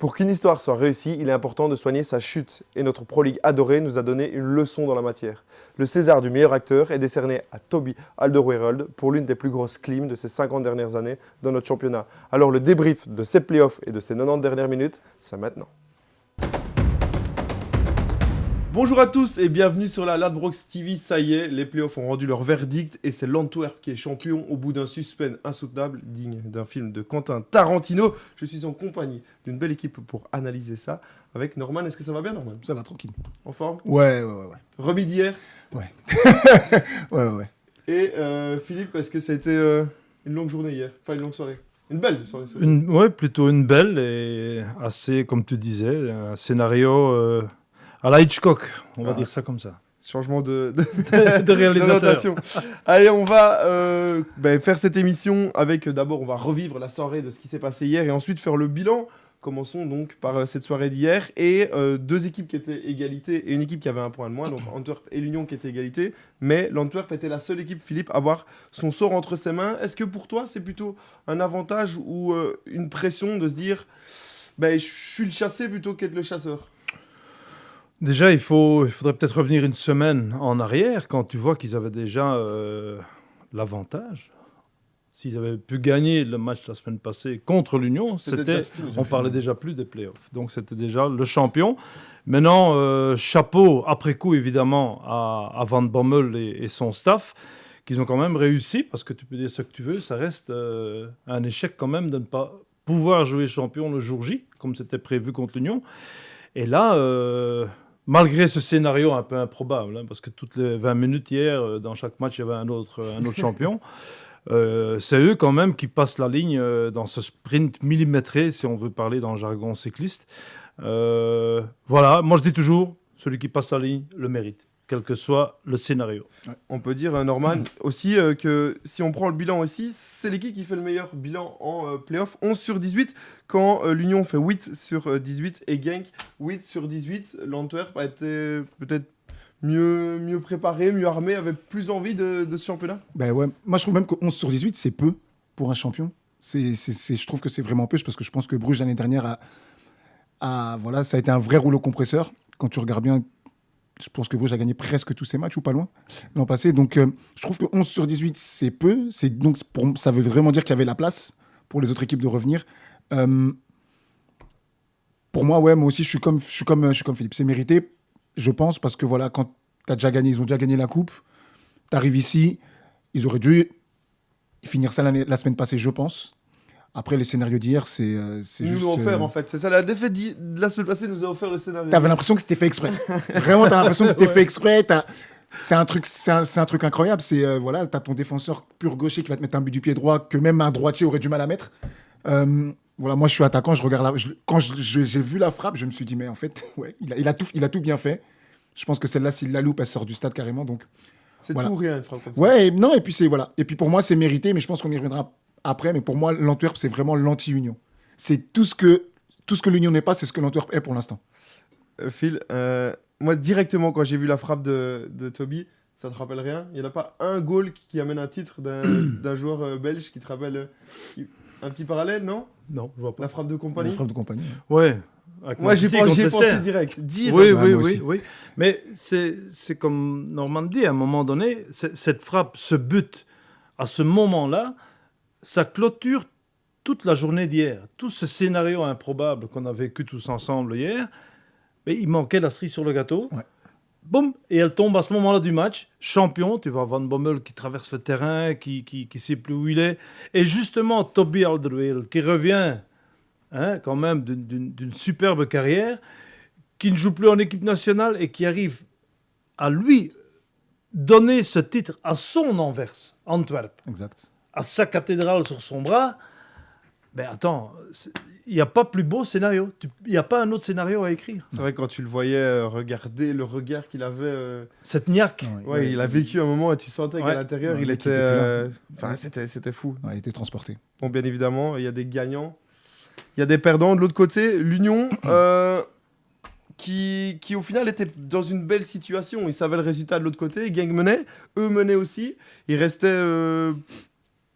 Pour qu'une histoire soit réussie, il est important de soigner sa chute. Et notre Pro League adoré nous a donné une leçon dans la matière. Le César du meilleur acteur est décerné à Toby Alderweireld pour l'une des plus grosses clims de ces 50 dernières années dans notre championnat. Alors le débrief de ces playoffs et de ces 90 dernières minutes, c'est maintenant. Bonjour à tous et bienvenue sur la Ladbrokes TV. Ça y est, les playoffs ont rendu leur verdict et c'est l'Antwerp qui est champion au bout d'un suspense insoutenable digne d'un film de Quentin Tarantino. Je suis en compagnie d'une belle équipe pour analyser ça. Avec Norman, est-ce que ça va bien, Norman? Ça va, tranquille. En forme? Ouais. Remis d'hier? Ouais. ouais. Et Philippe, est-ce que ça a été une longue journée hier? Enfin, une longue soirée? Une belle soirée. Ouais, plutôt une belle et assez, comme tu disais, un scénario à la Hitchcock, on va dire ça comme ça. Changement de réalisateur. notation. Allez, on va faire cette émission avec, d'abord, on va revivre la soirée de ce qui s'est passé hier et ensuite faire le bilan. Commençons donc par cette soirée d'hier et deux équipes qui étaient égalité et une équipe qui avait un point de moins, donc Antwerp et l'Union qui étaient égalité. Mais l'Antwerp était la seule équipe, Philippe, à avoir son sort entre ses mains. Est-ce que pour toi, c'est plutôt un avantage ou une pression de se dire je suis le chassé plutôt qu'être le chasseur? Déjà, il faudrait peut-être revenir une semaine en arrière quand tu vois qu'ils avaient déjà l'avantage. S'ils avaient pu gagner le match la semaine passée contre l'Union, on parlait déjà plus des playoffs. Donc c'était déjà le champion. Maintenant, chapeau après coup évidemment à Van Bommel et son staff, qu'ils ont quand même réussi, parce que tu peux dire ce que tu veux, ça reste un échec quand même de ne pas pouvoir jouer champion le jour J, comme c'était prévu contre l'Union. Et là... malgré ce scénario un peu improbable, parce que toutes les 20 minutes hier, dans chaque match, il y avait un autre champion, c'est eux quand même qui passent la ligne dans ce sprint millimétré, si on veut parler dans le jargon cycliste. Voilà, moi je dis toujours, celui qui passe la ligne le mérite, quel que soit le scénario. Ouais. On peut dire, Norman, aussi que si on prend le bilan aussi, c'est l'équipe qui fait le meilleur bilan en play-off, 11 sur 18, quand l'Union fait 8 sur 18 et Genk 8 sur 18. L'Antwerp a été peut-être mieux préparé, mieux armé, avait plus envie de ce championnat. Ouais. Moi, je trouve même que 11 sur 18, c'est peu pour un champion. Je trouve que c'est vraiment peu, parce que je pense que Bruges, l'année dernière, voilà, ça a été un vrai rouleau compresseur. Quand tu regardes bien, je pense que Bruges a gagné presque tous ses matchs, ou pas loin, l'an passé. Donc, je trouve que 11 sur 18, c'est peu. Ça veut vraiment dire qu'il y avait la place pour les autres équipes de revenir. Pour moi, moi aussi, je suis comme Philippe. C'est mérité, je pense, parce que voilà, quand ils ont déjà gagné la coupe, tu arrives ici, ils auraient dû finir ça la semaine passée, je pense. Après, les scénarios d'hier, c'est juste... Ils nous ont offert, en fait. C'est ça, la défaite de la semaine passée nous a offert le scénario. T'avais l'impression que c'était fait exprès. Vraiment, t'as l'impression que c'était fait exprès. C'est un truc incroyable. Voilà, t'as ton défenseur pur gaucher qui va te mettre un but du pied droit que même un droitier aurait du mal à mettre. Voilà, moi, je suis attaquant, je regarde quand j'ai vu la frappe, je me suis dit, mais en fait, ouais, il a tout bien fait. Je pense que celle-là, s'il la loupe, elle sort du stade carrément. Donc, c'est voilà. tout ou rien, une frappe comme ça. Ouais, non, et puis voilà. Et puis pour moi, c'est mérité, mais je pense qu'on y reviendra après. Mais pour moi, l'Antwerp, c'est vraiment l'anti-Union. C'est tout ce que l'Union n'est pas, c'est ce que l'Antwerp est pour l'instant. Phil, moi, directement, quand j'ai vu la frappe de Toby, ça te rappelle rien? Il n'y en a pas un goal qui amène un titre d'un joueur belge qui te rappelle un petit parallèle, non? Non, je vois pas. La frappe de compagnie. La frappe de compagnie. Ouais. Moi, j'ai pensé direct. Oui. Mais c'est comme Normand dit, à un moment donné, cette frappe, ce but, à ce moment-là, ça clôture toute la journée d'hier. Tout ce scénario improbable qu'on a vécu tous ensemble hier, mais il manquait la cerise sur le gâteau. Ouais. Boum, et elle tombe à ce moment-là du match. Champion, tu vois Van Bommel qui traverse le terrain, qui sait plus où il est. Et justement, Toby Alderweireld qui revient quand même d'une superbe carrière, qui ne joue plus en équipe nationale et qui arrive à lui donner ce titre à son Anvers, Antwerp. Exact. À sa cathédrale sur son bras. Ben attends, il n'y a pas plus beau scénario. Il n'y a pas un autre scénario à écrire. C'est vrai que quand tu le voyais regarder le regard qu'il avait... Cette niaque. Ouais, il a vécu un moment et tu sentais qu'à l'intérieur, il était... c'était fou. Ouais, il était transporté. Bon, bien évidemment, il y a des gagnants. Il y a des perdants. De l'autre côté, l'Union, qui au final était dans une belle situation. Ils savaient le résultat de l'autre côté. Genk menait, eux menaient aussi. Il restait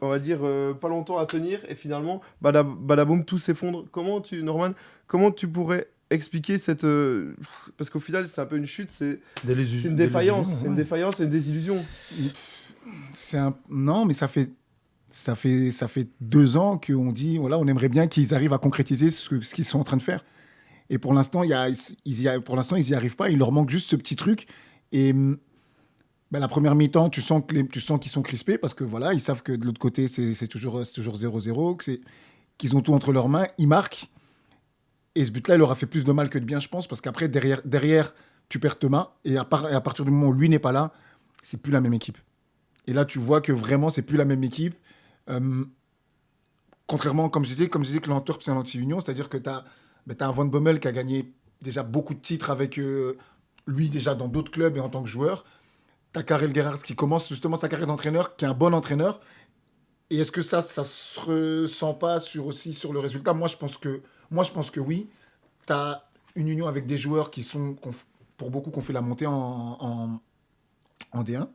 on va dire, pas longtemps à tenir, et finalement, badaboum, tout s'effondre. Norman, comment tu pourrais expliquer cette... parce qu'au final, c'est un peu une chute, c'est une défaillance, c'est une défaillance et une désillusion. Non, mais ça fait 2 ans qu'on dit, voilà, on aimerait bien qu'ils arrivent à concrétiser ce qu'ils sont en train de faire. Et pour l'instant, ils y arrivent pas. Il leur manque juste ce petit truc. Et la première mi-temps, tu sens qu'ils sont crispés parce que voilà, ils savent que de l'autre côté, c'est toujours 0-0, qu'ils ont tout entre leurs mains. Ils marquent. Et ce but-là, il leur a fait plus de mal que de bien, je pense, parce qu'après, derrière tu perds Thomas. Et à partir du moment où lui n'est pas là, c'est plus la même équipe. Et là, tu vois que vraiment, c'est plus la même équipe. Contrairement, comme je disais que l'Antwerp, c'est un anti-union, c'est-à-dire que tu as un Van Bommel qui a gagné déjà beaucoup de titres avec lui, déjà dans d'autres clubs et en tant que joueur. Tu as Karel Gerhardt qui commence justement sa carrière d'entraîneur, qui est un bon entraîneur. Et est-ce que ça se ressent pas sur le résultat ? Moi, je pense que oui. Tu as une union avec des joueurs pour beaucoup, qui ont fait la montée en D1.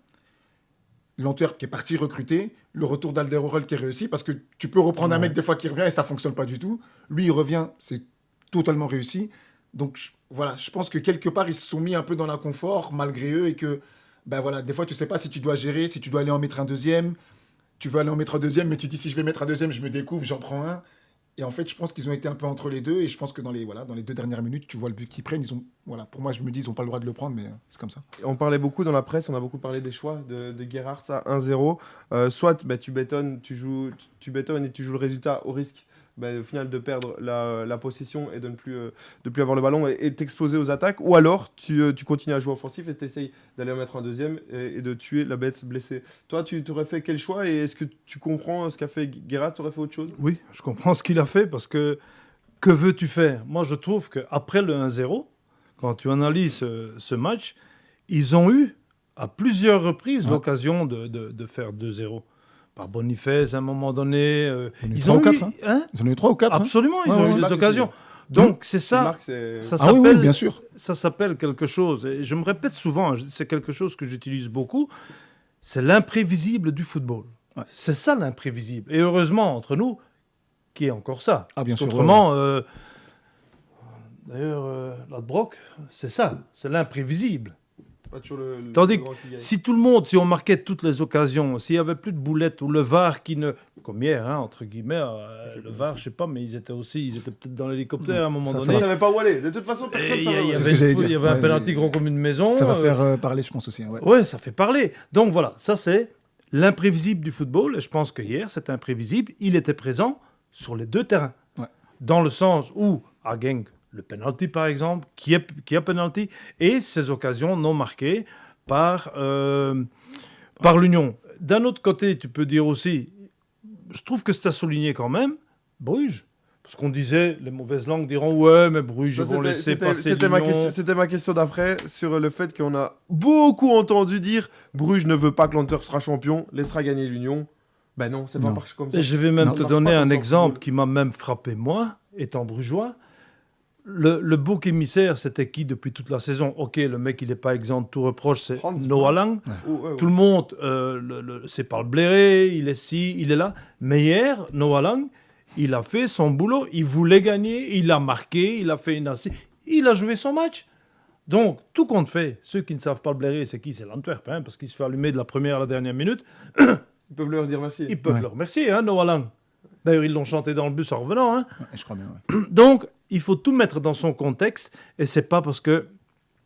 L'Antwerp qui est parti recruter, le retour d'Alderweireld qui est réussi, parce que tu peux reprendre un mec des fois qui revient et ça fonctionne pas du tout. Lui, il revient, c'est totalement réussi. Donc voilà, je pense que quelque part, ils se sont mis un peu dans l'inconfort malgré eux et que, des fois, tu sais pas si tu dois gérer, si tu dois aller en mettre un deuxième. Tu veux aller en mettre un deuxième, mais tu dis si je vais mettre un deuxième, je me découvre, j'en prends un. Et en fait, je pense qu'ils ont été un peu entre les deux. Et je pense que dans les 2 dernières minutes, tu vois le but qu'ils prennent. Pour moi, je me dis, ils n'ont pas le droit de le prendre, mais c'est comme ça. On parlait beaucoup dans la presse, on a beaucoup parlé des choix de Gerhardt à 1-0. Soit tu bétonnes, tu bétonnes et tu joues le résultat au risque au final de perdre la possession et de ne plus avoir le ballon et t'exposer aux attaques. Ou alors tu continues à jouer offensif et tu essayes d'aller en mettre un deuxième et de tuer la bête blessée. Toi, tu aurais fait quel choix et est-ce que tu comprends ce qu'a fait Gerhardt ? Tu aurais fait autre chose ? Oui, je comprends ce qu'il a fait parce que veux-tu faire ? Moi, je trouve qu'après le 1-0, quand tu analyses ce match, ils ont eu à plusieurs reprises l'occasion de faire 2-0. Par Boniface, à un moment donné. Ils ont eu 3 ou 4. Ils en ont eu 3 ou 4. Absolument, ils ont eu des occasions. Donc, c'est ça. Marc, ça s'appelle, oui, bien sûr. Ça s'appelle quelque chose. Et je me répète souvent, c'est quelque chose que j'utilise beaucoup. C'est l'imprévisible du football. Ouais. C'est ça l'imprévisible. Et heureusement, entre nous, qui est encore ça. Ah, bien sûr. Autrement, d'ailleurs, Ladbrokes, c'est ça. C'est l'imprévisible. Tandis que si tout le monde, si on marquait toutes les occasions, s'il n'y avait plus de boulettes ou le VAR qui ne... Comme hier, entre guillemets, le VAR, je ne sais pas, mais ils étaient peut-être dans l'hélicoptère à un moment donné. Ils ne savaient pas où aller. De toute façon, personne ne savait où aller. Il y avait un penalty gros comme une maison. Ça va faire parler, je pense aussi. Ouais, ça fait parler. Donc voilà, ça c'est l'imprévisible du football. Et je pense que hier, cet imprévisible, il était présent sur les 2 terrains. Ouais. Dans le sens où, à Genk, le penalty, par exemple, qui a penalty, et ces occasions non marquées par l'Union. D'un autre côté, tu peux dire aussi, je trouve que c'est à souligner quand même, Bruges. Parce qu'on disait, les mauvaises langues diront, ouais, mais Bruges, ils vont laisser passer l'Union. C'était ma question d'après, sur le fait qu'on a beaucoup entendu dire, Bruges ne veut pas que l'Antwerp sera champion, laissera gagner l'Union. Ben non, c'est pas comme ça. Et je vais même te donner un exemple qui m'a même frappé, moi, étant brugeois. Le bouc émissaire, c'était qui depuis toute la saison ? Ok, le mec, il n'est pas exempt de tout reproche, c'est Noah Lang. Ouais. Tout le monde, c'est pas le blairer, il est ci, il est là. Mais hier, Noah Lang, il a fait son boulot, il voulait gagner, il a marqué, il a fait une assise, il a joué son match. Donc, tout compte fait, ceux qui ne savent pas le blairer, c'est qui ? C'est l'Antwerp, parce qu'il se fait allumer de la première à la dernière minute. Ils peuvent leur dire merci. Ils peuvent leur remercier, Noah Lang. D'ailleurs, ils l'ont chanté dans le bus en revenant. Ouais, je crois bien, ouais. Donc, il faut tout mettre dans son contexte. Et c'est pas parce que...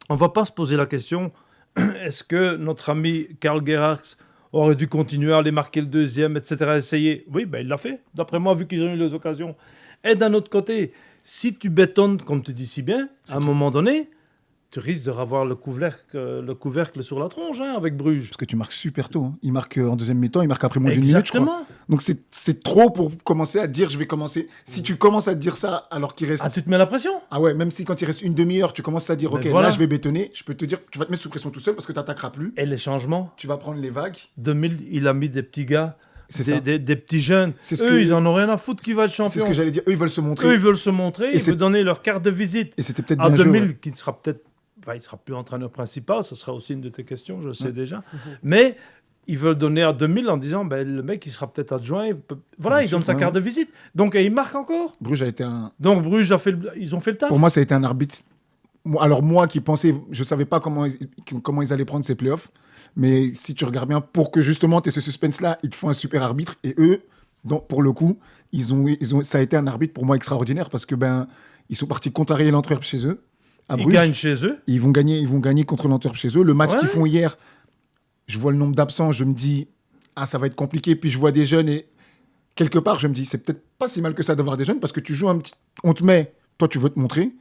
On ne va pas se poser la question, est-ce que notre ami Karel Gerhardt aurait dû continuer à aller marquer le deuxième, etc., essayer ? Oui, il l'a fait, d'après moi, vu qu'ils ont eu les occasions. Et d'un autre côté, si tu bétonnes, comme tu dis si bien, à un moment donné, tu risques de revoir le couvercle sur la tronche avec Bruges. Parce que tu marques super tôt. Il marque en deuxième mi-temps, il marque après moins d'une minute, je crois. Donc c'est trop pour commencer à dire je vais commencer. Si tu commences à dire ça alors qu'il reste... Ah, tu te mets la pression ? Ah ouais, même si quand il reste une demi-heure, tu commences à dire ok, là je vais bétonner, je peux te dire tu vas te mettre sous pression tout seul parce que tu n'attaqueras plus. Et les changements ? Tu vas prendre les vagues. 2000, il a mis des petits gars. Des petits jeunes, ils en ont rien à foutre qui va être champion. C'est ce que j'allais dire, eux ils veulent se montrer. Ils veulent donner leur carte de visite. Et c'était peut-être à bien 2000, joué, ouais. Qui sera peut-être... il ne sera plus entraîneur principal, ce sera aussi une de tes questions, je sais déjà. Mais ils veulent donner à 2000 en disant le mec, il sera peut-être adjoint. Voilà, Bien il sûr, donne sa ouais, carte de visite. Donc, et il marque encore. Bruges a été un. Donc, Bruges, ils ont fait le taf. Pour moi, ça a été un arbitre. Alors, moi qui pensais, je ne savais pas comment ils allaient prendre ces playoffs. Mais si tu regardes bien, pour que justement tu aies ce suspense-là, ils te font un super arbitre. Et eux, donc, pour le coup, ça a été un arbitre pour moi extraordinaire parce que ils sont partis contrarier l'Antwerp chez eux. À Ils Bruges. gagnent chez eux. Ils vont gagner contre l'Antwerp chez eux. Le match Ouais. qu'ils font hier, je vois le nombre d'absents, je me dis, ça va être compliqué. Puis je vois des jeunes et quelque part, je me dis, c'est peut-être pas si mal que ça d'avoir des jeunes parce que tu joues on te met, toi tu veux te montrer.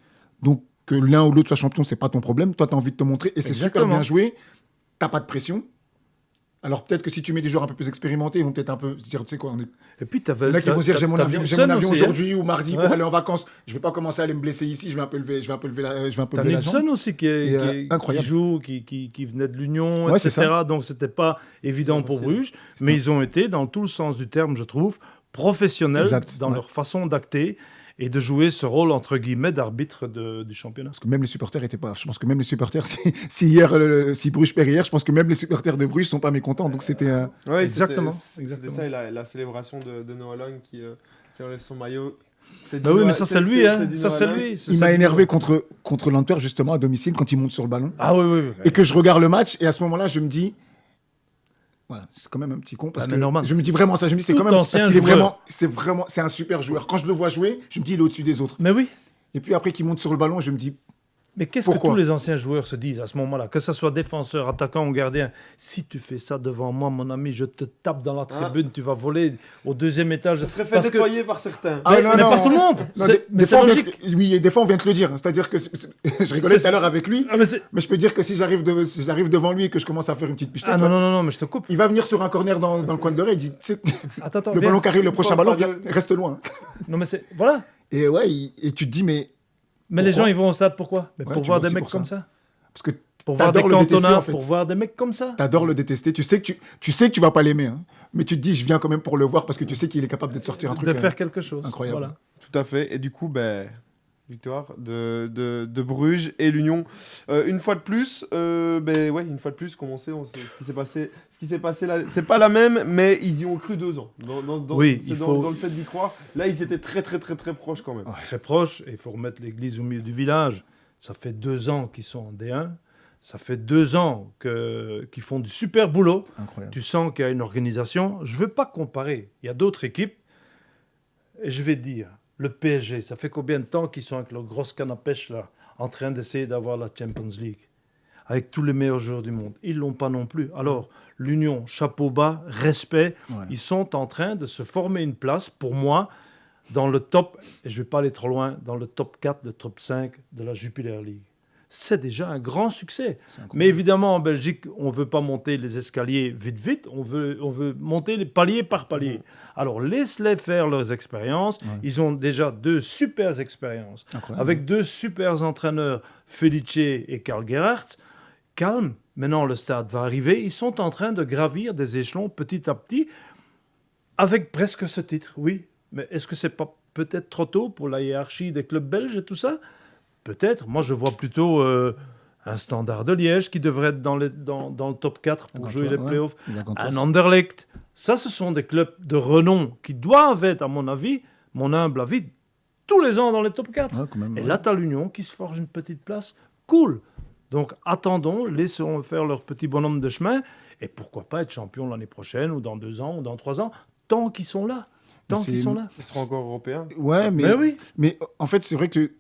Donc que l'un ou l'autre soit champion, c'est pas ton problème. Toi, tu as envie de te montrer et c'est super Exactement. bien joué. T'as pas de pression. Alors peut-être que si tu mets des joueurs un peu plus expérimentés, ils vont peut-être un peu se dire, tu sais quoi, Et puis, il y en a qui vont se dire, j'ai mon avion aussi, aujourd'hui ou mardi Ouais. pour aller en vacances. Je vais pas commencer à aller me blesser ici. Je vais un peu lever la T'as jambe. Nilsson aussi qui Incroyable. joue, qui venait de l'Union, Ouais, c'est etc. Donc, c'était pas évident pour Bruges. Mais ils ont été, dans tout le sens du terme, je trouve, professionnels Exact, dans ouais. leur façon d'acter et de jouer ce rôle, entre guillemets, d'arbitre du championnat. Parce que même les supporters étaient pas. Je pense que même les supporters, si Bruges perd hier, je pense que même les supporters de Bruges sont pas mécontents. Donc c'était. Ouais, Exactement, C'était exactement. ça, et la célébration de Noah Lang qui enlève son maillot. Bah oui, mais ça, c'est lui, hein. Ça, c'est lui. Il m'a énervé contre l'Antwerp justement à domicile quand il monte sur le ballon Ah oui. et que je regarde le match et à ce moment-là je me dis. Voilà, c'est quand même un petit con parce Ah, que mais normal. je me dis vraiment ça. Je me dis c'est Tout quand même parce ancien qu'il est joueur. c'est un super joueur. Quand je le vois jouer, je me dis il est au-dessus des autres. Mais oui. Et puis après qu'il monte sur le ballon, je me dis Mais qu'est-ce que Pourquoi tous les anciens joueurs se disent à ce moment-là? Que ce soit défenseur, attaquant ou gardien, si tu fais ça devant moi, mon ami, je te tape dans la tribune, tu vas voler au deuxième étage. Ça serait fait Parce que- nettoyer par certains. Ah, mais, non, mais non. par tout le monde. Non, Mais des c'est fois, logique. oui, et des fois on vient te le dire. C'est-à-dire que je rigolais tout à l'heure avec lui, Ah, mais c'est- mais je peux dire que si j'arrive devant lui et que je commence à faire une petite piche, Ah, non, mais je te coupe. il va venir sur un corner dans le coin de l'oreille. Il dit, tu sais, Attends, le viens. ballon qui arrive, le prochain Faut ballon, pas reste loin. Non, mais c'est. Voilà. Et ouais, et tu te dis, mais Mais les Pourquoi gens, ils vont au stade pourquoi? Mais Ouais, pour tu voir vas des aussi mecs pour comme ça. ça. parce que Pour voir des t'adores le détester, Cantona, en fait. pour voir des mecs comme ça. t'adores le détester, tu sais que tu vas pas l'aimer, hein. Mais tu te dis, je viens quand même pour le voir parce que tu sais qu'il est capable de te sortir un truc. De faire quelque chose. incroyable. Voilà. Tout à fait. Et du coup, victoire de Bruges et l'Union. Une fois de plus, une fois de plus, comme on sait, ce qui s'est passé. Ce qui s'est passé là, c'est pas la même, mais ils y ont cru 2 ans. Oui, c'est dans le fait d'y croire. Là, ils étaient très proches quand même. Très proche, et il faut remettre l'église au milieu du village. Ça fait 2 ans qu'ils sont en D1. Ça fait 2 ans qu'ils font du super boulot. Incroyable. Tu sens qu'il y a une organisation. Je ne veux pas comparer. Il y a d'autres équipes. Et je vais dire, le PSG, ça fait combien de temps qu'ils sont avec leur grosse canne à pêche là, en train d'essayer d'avoir la Champions League, avec tous les meilleurs joueurs du monde? Ils ne l'ont pas non plus. Alors, l'Union, chapeau bas, respect. Ouais. Ils sont en train de se former une place, pour moi, dans le top, et je ne vais pas aller trop loin, dans le top 4, le top 5 de la Jupiler League. C'est déjà un grand succès. Mais évidemment, en Belgique, on ne veut pas monter les escaliers vite. On veut monter les paliers par palier. Alors, laisse-les faire leurs expériences. Ouais. Ils ont déjà 2 super expériences. Incroyable. Avec 2 super entraîneurs, Felice et Karl Gerhardt. Calme, maintenant le stade va arriver. Ils sont en train de gravir des échelons petit à petit, avec presque ce titre, oui. Mais est-ce que c'est pas peut-être trop tôt pour la hiérarchie des clubs belges et tout ça? Peut-être. Moi, je vois plutôt un Standard de Liège qui devrait être dans le top 4 pour jouer les playoffs. Un Anderlecht. Ça, ce sont des clubs de renom qui doivent être, à mon avis, mon humble avis, tous les ans dans les top 4. Ouais, quand même, Et ouais. là, tu as l'Union qui se forge une petite place. Cool. Donc, attendons, laissons faire leur petit bonhomme de chemin. Et pourquoi pas être champion l'année prochaine, ou dans 2 ans, ou dans 3 ans, tant qu'ils sont là. Tant C'est- qu'ils sont là. Ils seront encore européens. Ouais, mais, Mais oui. mais en fait, c'est vrai que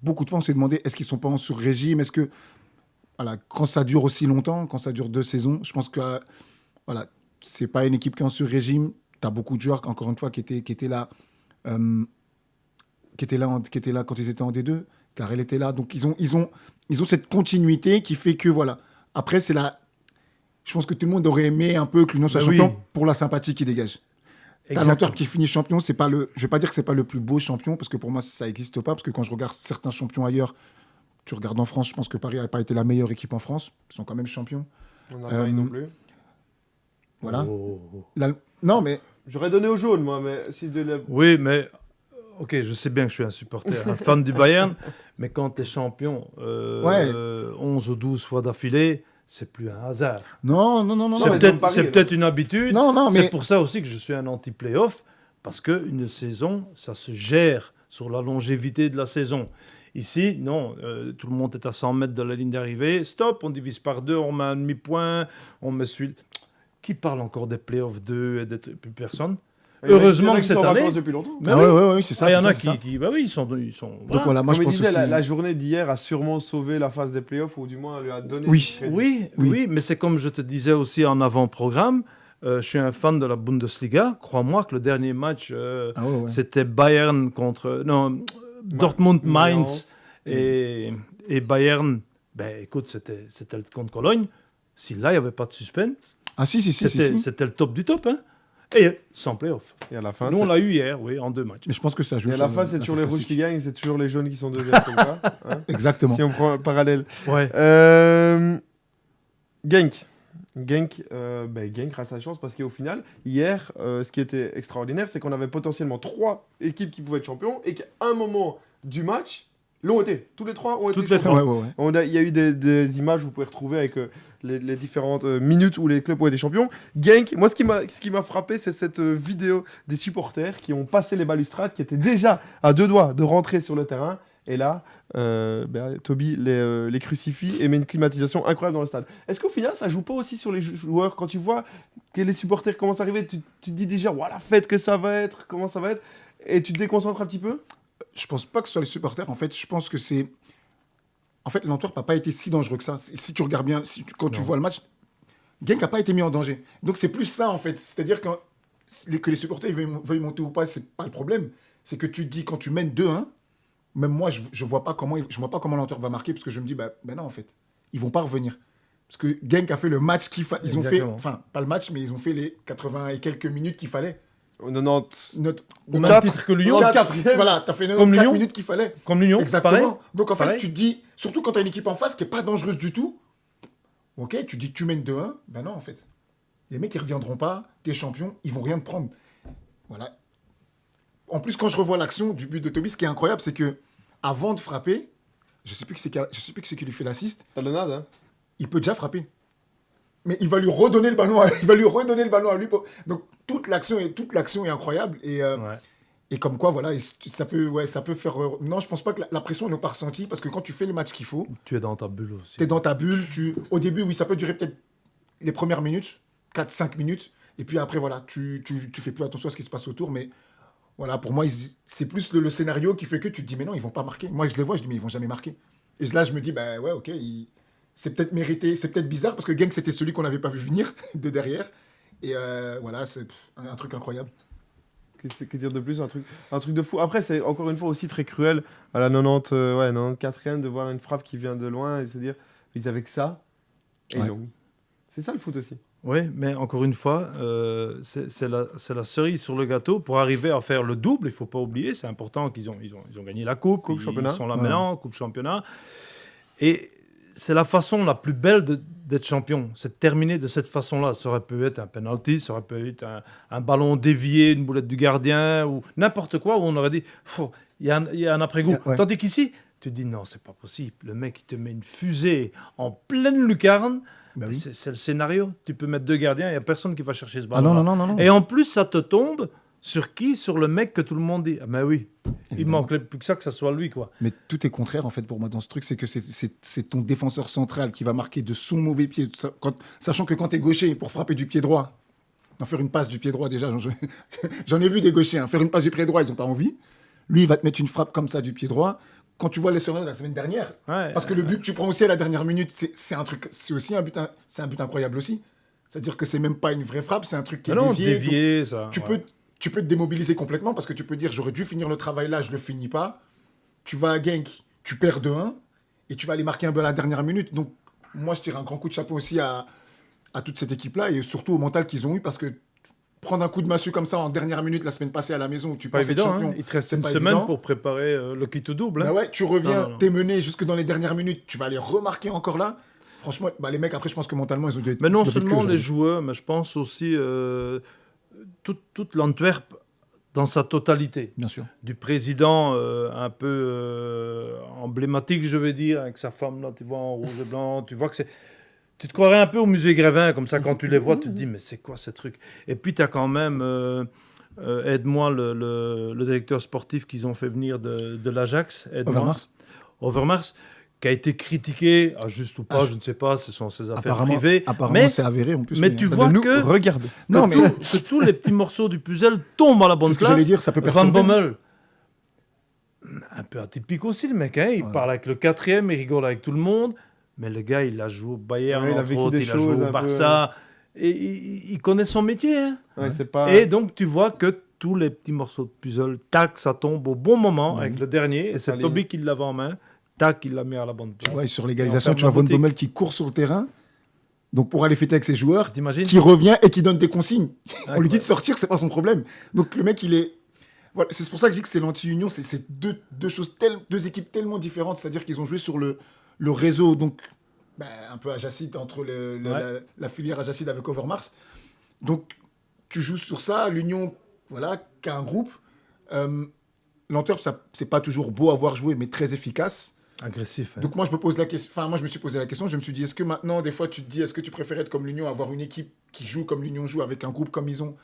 beaucoup de fois, on s'est demandé est-ce qu'ils sont pas en sur-régime? Est-ce que, voilà, quand ça dure aussi longtemps, quand ça dure 2 saisons, je pense que, voilà, c'est pas une équipe qui est en sur-régime. Tu as beaucoup de joueurs, encore une fois, qui étaient là, qui étaient là quand ils étaient en D2, car elle était là. Donc, ils ont cette continuité qui fait que, voilà. Après, je pense que tout le monde aurait aimé un peu que l'Union soit Bah oui. champion pour la sympathie qui dégage. T'as Exactement. l'Antwerp qui finit champion, c'est pas le. Je vais pas dire que c'est pas le plus beau champion parce que pour moi ça n'existe pas parce que quand je regarde certains champions ailleurs, tu regardes en France, je pense que Paris n'a pas été la meilleure équipe en France, ils sont quand même champions. On n'a pas eu non plus. Voilà. Oh. Non mais J'aurais donné au jaune, moi, mais si de la... Oui, mais ok, je sais bien que je suis un supporter, un fan du Bayern, mais quand tu es champion 11 ou 12 fois d'affilée, c'est plus un hasard. Non. C'est mais peut-être, dans Paris, c'est peut-être une habitude. Non, C'est mais pour ça aussi que je suis un anti-playoff, parce qu'une saison, ça se gère sur la longévité de la saison. Ici, non, tout le monde est à 100 mètres de la ligne d'arrivée. Stop, on divise par 2, on met un demi-point, on met celui... Qui parle encore des playoffs 2 et plus personne? Heureusement que cette année... année... depuis longtemps. Mais oui, c'est ça. il y en a c'est ça. qui bah oui, ils sont Donc voilà, moi je Comme il pense disait, aussi. la journée d'hier a sûrement sauvé la phase des playoffs, ou du moins lui a donné... Oui. du crédit. Oui, Oui. mais c'est comme je te disais aussi en avant-programme, je suis un fan de la Bundesliga. Crois-moi que le dernier match, Ah ouais. c'était Bayern contre... Non, Dortmund, Mainz et Bayern. Ben écoute, c'était contre Cologne. Si là, il n'y avait pas de suspense, Ah si. c'était le top du top. Hein. Et sans playoff. Et à la fin, Nous, on l'a eu hier, oui, en 2 matchs. Mais je pense que ça joue. et à sur la fin, c'est la toujours phase les rouges qui classique. gagnent, c'est toujours les jaunes qui sont deuxièmes. Comme ça, hein, Exactement. si on prend un parallèle. Ouais. Genk. Genk reste sa chance parce qu'au final, hier, ce qui était extraordinaire, c'est qu'on avait potentiellement 3 équipes qui pouvaient être champions et qu'à un moment du match, l'ont été. Tous les 3 ont été Toutes les champions. Ouais. Il y a eu des images, vous pouvez retrouver avec les différentes minutes où les clubs ont été champions. Genk, moi ce qui m'a frappé, c'est cette vidéo des supporters qui ont passé les balustrades, qui étaient déjà à 2 doigts de rentrer sur le terrain. Et là, Toby les crucifie et met une climatisation incroyable dans le stade. Est-ce qu'au final, ça joue pas aussi sur les joueurs? Quand tu vois que les supporters commencent à arriver, tu te dis déjà, voilà, la fête que ça va être, comment ça va être, et tu te déconcentres un petit peu? Je pense pas que ce soit les supporters. En fait, je pense que c'est. En fait, l'Antwerp n'a pas été si dangereux que ça. Si tu regardes bien, quand tu vois le match, Genk n'a pas été mis en danger. Donc c'est plus ça, en fait. C'est-à-dire que les supporters veuillent monter ou pas, c'est pas le problème. C'est que tu te dis, quand tu mènes 2-1, même moi, je vois pas comment l'Antwerp va marquer, parce que je me dis, ben non, en fait, ils vont pas revenir. Parce que Genk a fait le match qu'ils fallait. Ils ont fait, Exactement. enfin, pas le match, mais ils ont fait les 80 et quelques minutes qu'il fallait. Au 90. Au même titre que Lyon, 94e. Voilà, t'as fait Comme 94 Lyon. minutes qu'il fallait. comme l'Union, Exactement. pareil. Donc en fait, Pareil. tu te dis, surtout quand tu as une équipe en face qui n'est pas dangereuse du tout, ok, tu dis tu mènes 2-1, ben non en fait. Les mecs ils reviendront pas, t'es champion, ils vont rien te prendre. Voilà. En plus, quand je revois l'action du but de Toby, ce qui est incroyable, c'est que avant de frapper, je sais plus qui c'est qui lui fait l'assist, Talonnade, hein. il peut déjà frapper. Mais il va lui redonner le ballon à lui. Donc toute l'action est incroyable Ouais. et comme quoi voilà, ça peut faire non, je pense pas que la pression elle n'est pas ressentie parce que quand tu fais le match qu'il faut, Tu es dans ta bulle aussi. tu es dans ta bulle, au début oui, ça peut durer peut-être les premières minutes, 4-5 minutes et puis après voilà, tu fais plus attention à ce qui se passe autour mais voilà, pour moi c'est plus le scénario qui fait que tu te dis mais non, ils vont pas marquer. Moi je les vois, je dis mais ils vont jamais marquer. Et là je me dis bah ouais, OK, c'est peut-être mérité, c'est peut-être bizarre parce que Genk c'était celui qu'on n'avait pas vu venir de derrière et voilà, c'est un truc incroyable. Que dire de plus, un truc de fou. Après, c'est encore une fois aussi très cruel à la 94e de voir une frappe qui vient de loin et se dire ils avaient que ça et ils Ouais. l'ont mis. C'est ça le foot aussi. Oui, mais encore une fois, c'est la cerise sur le gâteau. Pour arriver à faire le double, il ne faut pas oublier, c'est important qu'ils ont gagné la Coupe, Coupe, ils championnat. sont là Ouais. maintenant, Coupe championnat. Et c'est la façon la plus belle d'être champion, c'est de terminer de cette façon-là. Ça aurait pu être un penalty, ça aurait pu être un ballon dévié, une boulette du gardien, ou n'importe quoi, où on aurait dit, il y a un après-goût. Ouais. Tandis qu'ici, tu te dis, non, c'est pas possible. Le mec, il te met une fusée en pleine lucarne. Bah oui. C'est le scénario. Tu peux mettre 2 gardiens, il n'y a personne qui va chercher ce Ah ballon. non. Et en plus, ça te tombe sur qui? Sur le mec que tout le monde dit. Ah ben oui, il Évidemment. manquait plus que ça soit lui, quoi. Mais tout est contraire en fait pour moi dans ce truc, c'est que c'est ton défenseur central qui va marquer de son mauvais pied, sachant que quand tu es gaucher, pour frapper du pied droit, faire une passe du pied droit déjà, j'en ai vu des gauchers, faire une passe du pied droit, ils n'ont pas envie. Lui, il va te mettre une frappe comme ça du pied droit. Quand tu vois les souvenirs de la semaine dernière, Ouais. parce que le but que tu prends aussi à la dernière minute, c'est aussi un but, c'est un but incroyable aussi. C'est-à-dire que c'est même pas une vraie frappe, c'est un truc qui est Ah non, dévié. donc dévié, ça. tu ouais. peux te démobiliser complètement parce que tu peux dire j'aurais dû finir le travail là, je le finis pas. Tu vas à Genk, tu perds 2-1 et tu vas aller marquer un but à la dernière minute. Donc moi je tire un grand coup de chapeau aussi à toute cette équipe là et surtout au mental qu'ils ont eu parce que prendre un coup de massue comme ça en dernière minute la semaine passée à la maison où tu Pas penses être évident, champion. hein. Il te reste c'est une pas semaine évident. pour préparer le kit au double. Bah hein. ouais, tu reviens, Non. t'es mené jusque dans les dernières minutes, tu vas aller remarquer encore là. Franchement, bah les mecs après je pense que mentalement ils ont dû être Mais non doivent être que seulement les aujourd'hui. joueurs, mais je pense aussi toute l'Antwerp dans sa totalité. Bien sûr. Du président un peu emblématique, je vais dire, avec sa femme là, tu vois, en rouge et blanc, tu vois que Tu te croirais un peu au musée Grévin, comme ça, quand tu les vois, tu te dis, mais c'est quoi ce truc? Et puis, tu as quand même, aide-moi, le directeur sportif qu'ils ont fait venir de l'Ajax, Overmars, qui a été critiqué, à juste ou pas, je ne sais pas, ce sont ses affaires privées. Apparemment, c'est avéré en plus. Mais tu vois que, que tous les petits morceaux du puzzle tombent à la bonne place. J'allais dire, ça peut Van Bommel, un peu atypique aussi, le mec, hein, il parle avec le 4e, il rigole avec tout le monde. Mais le gars, il a joué au Bayern, il a joué au Barça. Et il connaît son métier. Hein. Ouais, c'est pas... Et donc, tu vois que tous les petits morceaux de puzzle, tac, ça tombe au bon moment avec le dernier. Et c'est Toby qui l'avait en main. Tac, il l'a mis à la bonne place. Ouais, sur l'égalisation, tu vois Van Bommel qui court sur le terrain. Donc, pour aller fêter avec ses joueurs, qui revient et qui donne des consignes. On lui dit de sortir, c'est pas son problème. Donc, le mec, il est... Voilà, c'est pour ça que je dis que c'est l'anti-union. C'est deux équipes tellement différentes. C'est-à-dire qu'ils ont joué sur le réseau, donc un peu Ajacide, entre la filière Ajacide avec Overmars. Donc, tu joues sur ça. L'Union, voilà, qui a un groupe. L'Antwerp, c'est pas toujours beau à voir jouer, mais très efficace. Agressif. Hein. Donc, moi, je me suis posé la question. Je me suis dit, est-ce que maintenant, des fois, tu te dis, est-ce que tu préfères être comme l'Union, avoir une équipe qui joue comme l'Union joue, avec un groupe comme ils ont,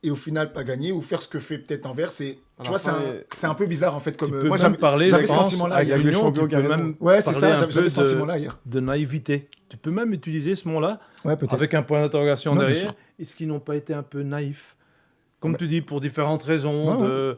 et au final pas gagner, ou faire ce que fait peut-être Anvers? Tu vois, c'est un peu bizarre en fait. Comme moi j'avais ce sentiment-là hier. J'avais ce sentiment-là hier. De naïveté. Tu peux même utiliser ce mot-là peut-être. Avec un point d'interrogation derrière. Est-ce qu'ils n'ont pas été un peu naïfs? Comme tu dis, pour différentes raisons.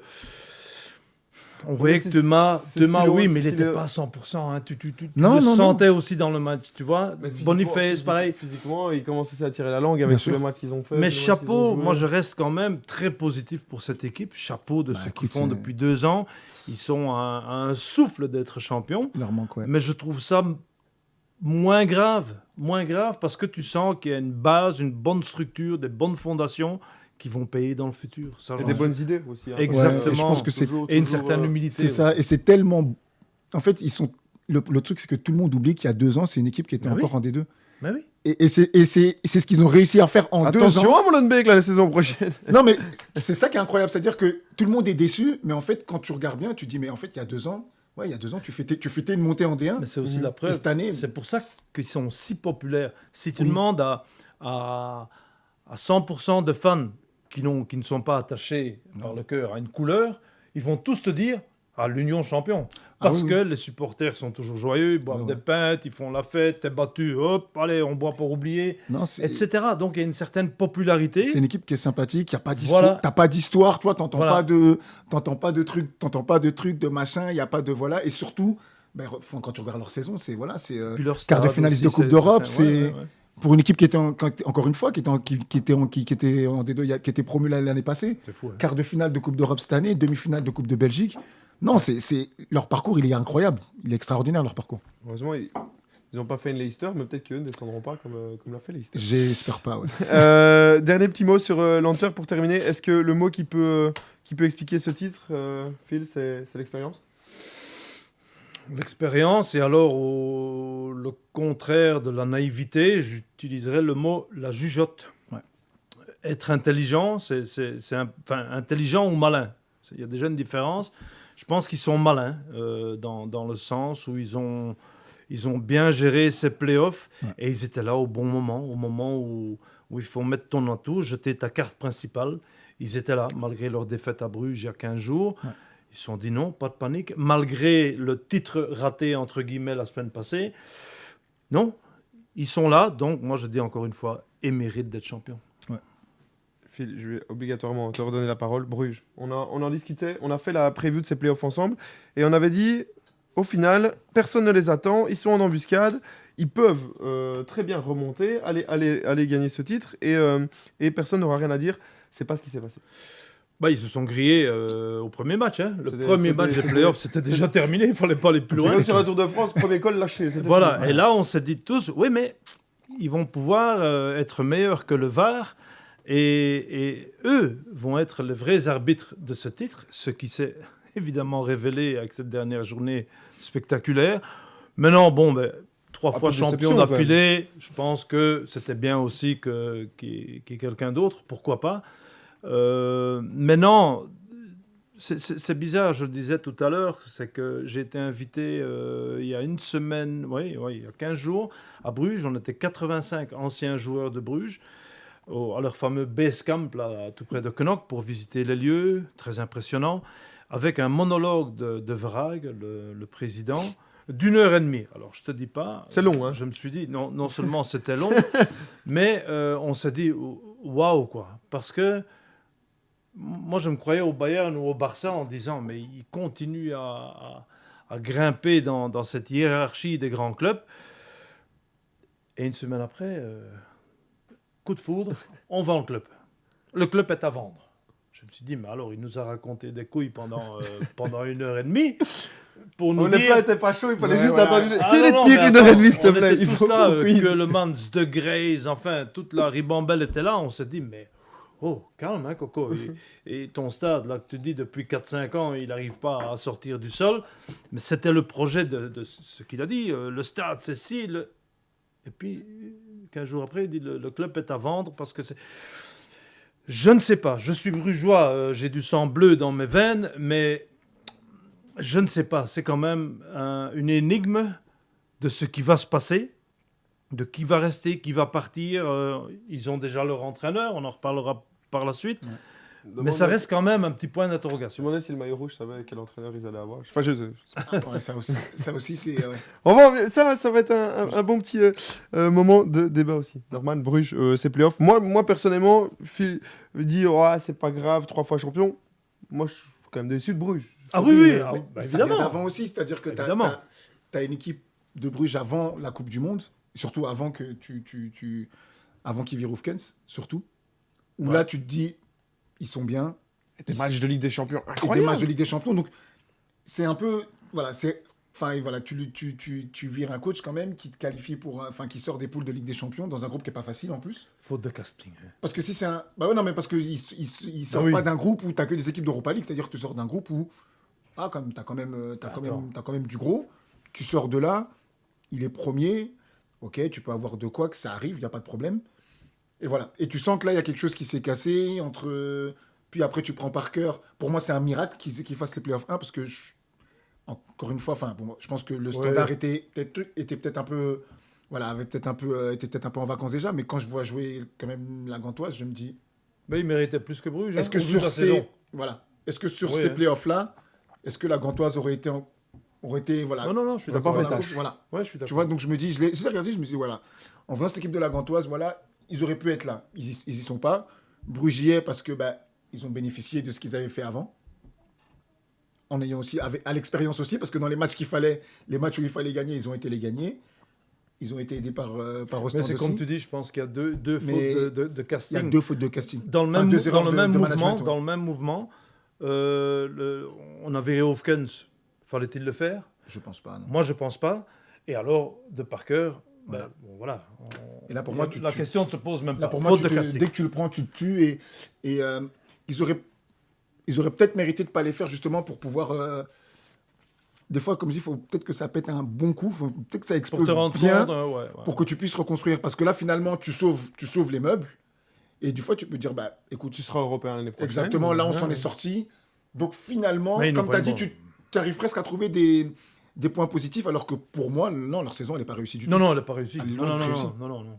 On voyait que Thomas, oui, mais il n'était pas à 100%. Hein. Tu le sentais aussi dans le match, tu vois. Boniface, pareil. Physiquement, il commence aussi à tirer la langue avec tous les matchs qu'ils ont fait. Mais chapeau, moi je reste quand même très positif pour cette équipe. Chapeau de ce qu'ils font depuis 2 ans. Ils sont à un souffle d'être champions. Il leur manque, Mais je trouve ça moins grave parce que tu sens qu'il y a une base, une bonne structure, des bonnes fondations qui vont payer dans le futur. Et des bonnes idées aussi. Hein. Exactement. Ouais, je pense que et une certaine humilité. C'est ça, et c'est tellement... En fait, ils sont... Le truc, c'est que tout le monde oublie qu'il y a 2 ans, c'est une équipe qui était encore en D2. Ben oui. Et c'est ce qu'ils ont réussi à faire en 2 ans. Attention à Molenbeek la saison prochaine. Non, mais c'est ça qui est incroyable. C'est-à-dire que tout le monde est déçu, mais en fait, quand tu regardes bien, tu dis, mais en fait, il y a 2 ans, tu fêtais une montée en D1. Mais c'est aussi la preuve. Cette année... C'est pour ça qu'ils sont si populaires. Si tu demandes à 100% de fans qui ne sont pas attachés par le cœur à une couleur, ils vont tous te dire l'Union champion. Parce que les supporters sont toujours joyeux, ils boivent des pintes, ils font la fête, t'es battu, hop, allez, on boit pour oublier, etc. Donc il y a une certaine popularité. C'est une équipe qui est sympathique, il n'y a pas d'histoire. Voilà. T'as pas d'histoire, toi, t'entends pas de trucs, de machin, il n'y a pas de... Voilà. Et surtout, quand tu regardes leur saison, c'est quart de finaliste de Coupe d'Europe, c'est... Pour une équipe qui était encore une fois qui était en D2, qui était promue l'année passée, fou, hein. Quart de finale de Coupe d'Europe cette année, demi-finale de Coupe de Belgique. Non, c'est leur parcours, il est incroyable, il est extraordinaire leur parcours. Heureusement, ils n'ont pas fait une Leicester, mais peut-être qu'eux ne descendront pas comme l'a fait Leicester. J'espère pas. Ouais. Dernier petit mot sur l'Antwerp pour terminer. Est-ce que le mot qui peut expliquer ce titre, Phil, c'est l'expérience? L'expérience, et alors le contraire de la naïveté, j'utiliserais le mot la jugeote. Ouais. Être intelligent, intelligent ou malin. Il y a déjà une différence. Je pense qu'ils sont malins dans le sens où ils ont bien géré ces playoffs et ils étaient là au bon moment, au moment où il faut mettre ton atout, jeter ta carte principale. Ils étaient là, malgré leur défaite à Bruges il y a 15 jours. Ouais. Ils se sont dit non, pas de panique. Malgré le titre raté, entre guillemets, la semaine passée, non, ils sont là. Donc, moi, je dis encore une fois, et méritent d'être champions. Ouais. Phil, je vais obligatoirement te redonner la parole. Bruges, on en discutait, on a fait la preview de ces playoffs ensemble, et on avait dit, au final, personne ne les attend, ils sont en embuscade, ils peuvent très bien remonter, aller gagner ce titre, et personne n'aura rien à dire. C'est pas ce qui s'est passé. Ils se sont grillés au premier match. Hein. Le premier match des playoffs, c'était déjà terminé. Il ne fallait pas aller plus loin. C'est comme sur la Tour de France, premier col lâché. Voilà. Fini. Et là, on s'est dit tous, oui, mais ils vont pouvoir être meilleurs que le VAR. Et eux vont être les vrais arbitres de ce titre, ce qui s'est évidemment révélé avec cette dernière journée spectaculaire. Maintenant, 3 fois champion d'affilée, je pense que c'était bien aussi qu'il y ait quelqu'un d'autre. Pourquoi pas? Mais non, C'est bizarre, je le disais tout à l'heure, c'est que j'ai été invité il y a une semaine, il y a 15 jours, à Bruges. On était 85 anciens joueurs de Bruges, à leur fameux base camp, là, tout près de Knock, pour visiter les lieux, très impressionnant, avec un monologue de Vrag, le président, d'1 heure et demie. Alors, je te dis pas... C'est long, hein. Je me suis dit, non seulement c'était long, mais on s'est dit, waouh, quoi. Parce que moi, je me croyais au Bayern ou au Barça en disant, mais ils continuent à grimper dans cette hiérarchie des grands clubs. Et une semaine après, coup de foudre, on vend le club. Le club est à vendre. Je me suis dit, mais alors, il nous a raconté des couilles pendant 1 heure et demie. Pour nous Les dire... plats n'étaient pas chauds, il fallait Ouais, juste voilà. attendre. Ah, Tu sais, les non, tenir mais 1 heure et demie, s'il te on plaît. était Il tous faut là, qu'on cuise. que le Mans de Grays, enfin, toute la ribambelle était là. On s'est dit, mais oh, calme, hein, Coco. Et ton stade, là, que tu dis depuis 4-5 ans, il n'arrive pas à sortir du sol. Mais c'était le projet de ce qu'il a dit. Le stade, c'est si. Et puis, 15 jours après, il dit, le club est à vendre parce que c'est... Je ne sais pas. Je suis brugeois, j'ai du sang bleu dans mes veines, mais je ne sais pas. C'est quand même une énigme de ce qui va se passer, de qui va rester, qui va partir. Ils ont déjà leur entraîneur, on en reparlera par la suite. Mais ça reste quand même un petit point Je d'interrogation. me demandais si le maillot rouge savait quel entraîneur ils allaient avoir. Enfin, je sais. Ouais, ça aussi c'est. Ouais. On va, ça va être un bon petit moment de débat aussi. Norman, Bruges, c'est playoffs. Moi, personnellement, dire oh, c'est pas grave, 3 fois champion, moi je suis quand même déçu de Bruges. Ah oui, Mais bah, ça vient évidemment. d'avant aussi, c'est-à-dire que tu Évidemment. as une équipe de Bruges avant la Coupe du Monde, surtout avant que avant qu'ils virent Hoefkens, surtout. Où Ouais. là, tu te dis, ils sont bien. Des matchs de Ligue des Champions Et des incroyables. matchs de Ligue des Champions. Donc, c'est un peu. Voilà, c'est. Enfin, et voilà, tu vires un coach quand même qui te qualifie pour. Enfin, qui sort des poules de Ligue des Champions dans un groupe qui n'est pas facile en plus. Faute de casting. Parce que si c'est un. Bah ouais, non, mais parce qu'il il sort oui. pas d'un groupe où tu que des équipes d'Europa League, c'est-à-dire que tu sors d'un groupe où. Ah, comme tu as, t'as quand même du gros. Tu sors de là, il est premier. Ok, tu peux avoir de quoi, que ça arrive, il n'y a pas de problème. Et voilà. Et tu sens que là, il y a quelque chose qui s'est cassé entre. Puis après, tu prends par cœur. Pour moi, c'est un miracle qu'ils fassent les playoffs 1 parce que, encore une fois, enfin, bon, je pense que le standard était peut-être un peu. Voilà, était peut-être un peu en vacances déjà. Mais quand je vois jouer quand même la Gantoise, je me dis. Mais il méritait plus que Bruges. Est-ce que au vu de sur la ces. saison. Voilà. Est-ce que sur Oui, ces hein. playoffs-là, est-ce que la Gantoise aurait été. Voilà. Non, je suis On a pas d'accord. fait avec tâche. toi. Voilà. Ouais, je suis Tu d'accord. vois, donc je me dis, je l'ai regardé, je me dis, voilà, en voyant cette équipe de la Gantoise, voilà, ils auraient pu être là. Ils y sont pas. Bruges y est parce que ils ont bénéficié de ce qu'ils avaient fait avant. En ayant aussi, à l'expérience aussi, parce que dans les matchs où il fallait gagner, ils ont été les gagnés. Ils ont été aidés par Mais Ostende c'est aussi. comme tu dis, je pense qu'il y a deux Mais fautes de Il y a casting. 2 fautes de casting. Dans le Enfin, même, 2 erreurs dans le de même management, mouvement, ouais. dans le même mouvement, on a viré Hofkens. Fallait-il le faire? Je pense pas, non. Moi, je pense pas. Et alors, de Parker, Voilà. voilà. Et là, pour moi, la question ne se pose même Là, pas. pour moi, Faute de casting. dès que tu le prends, tu te tues. Et ils auraient peut-être mérité de ne pas les faire justement pour pouvoir. Des fois, comme je dis, il faut peut-être que ça pète un bon coup. Faut peut-être que ça Pour explose te rendre bien compte, ouais. pour que tu puisses reconstruire. Parce que là, finalement, tu sauves les meubles. Et du fois, tu peux dire, écoute, Tu seras européen l'année prochaine. exactement, là, on s'en Ouais. est sorti. Donc finalement, Mais ils n'ont comme pas tu as eu dit, bon. tu arrives presque à trouver des points positifs, alors que pour moi, non, leur saison, elle n'est pas réussie du tout. Non, elle n'a pas réussi. Elle est Non, loin non, d'être non, réussie. non,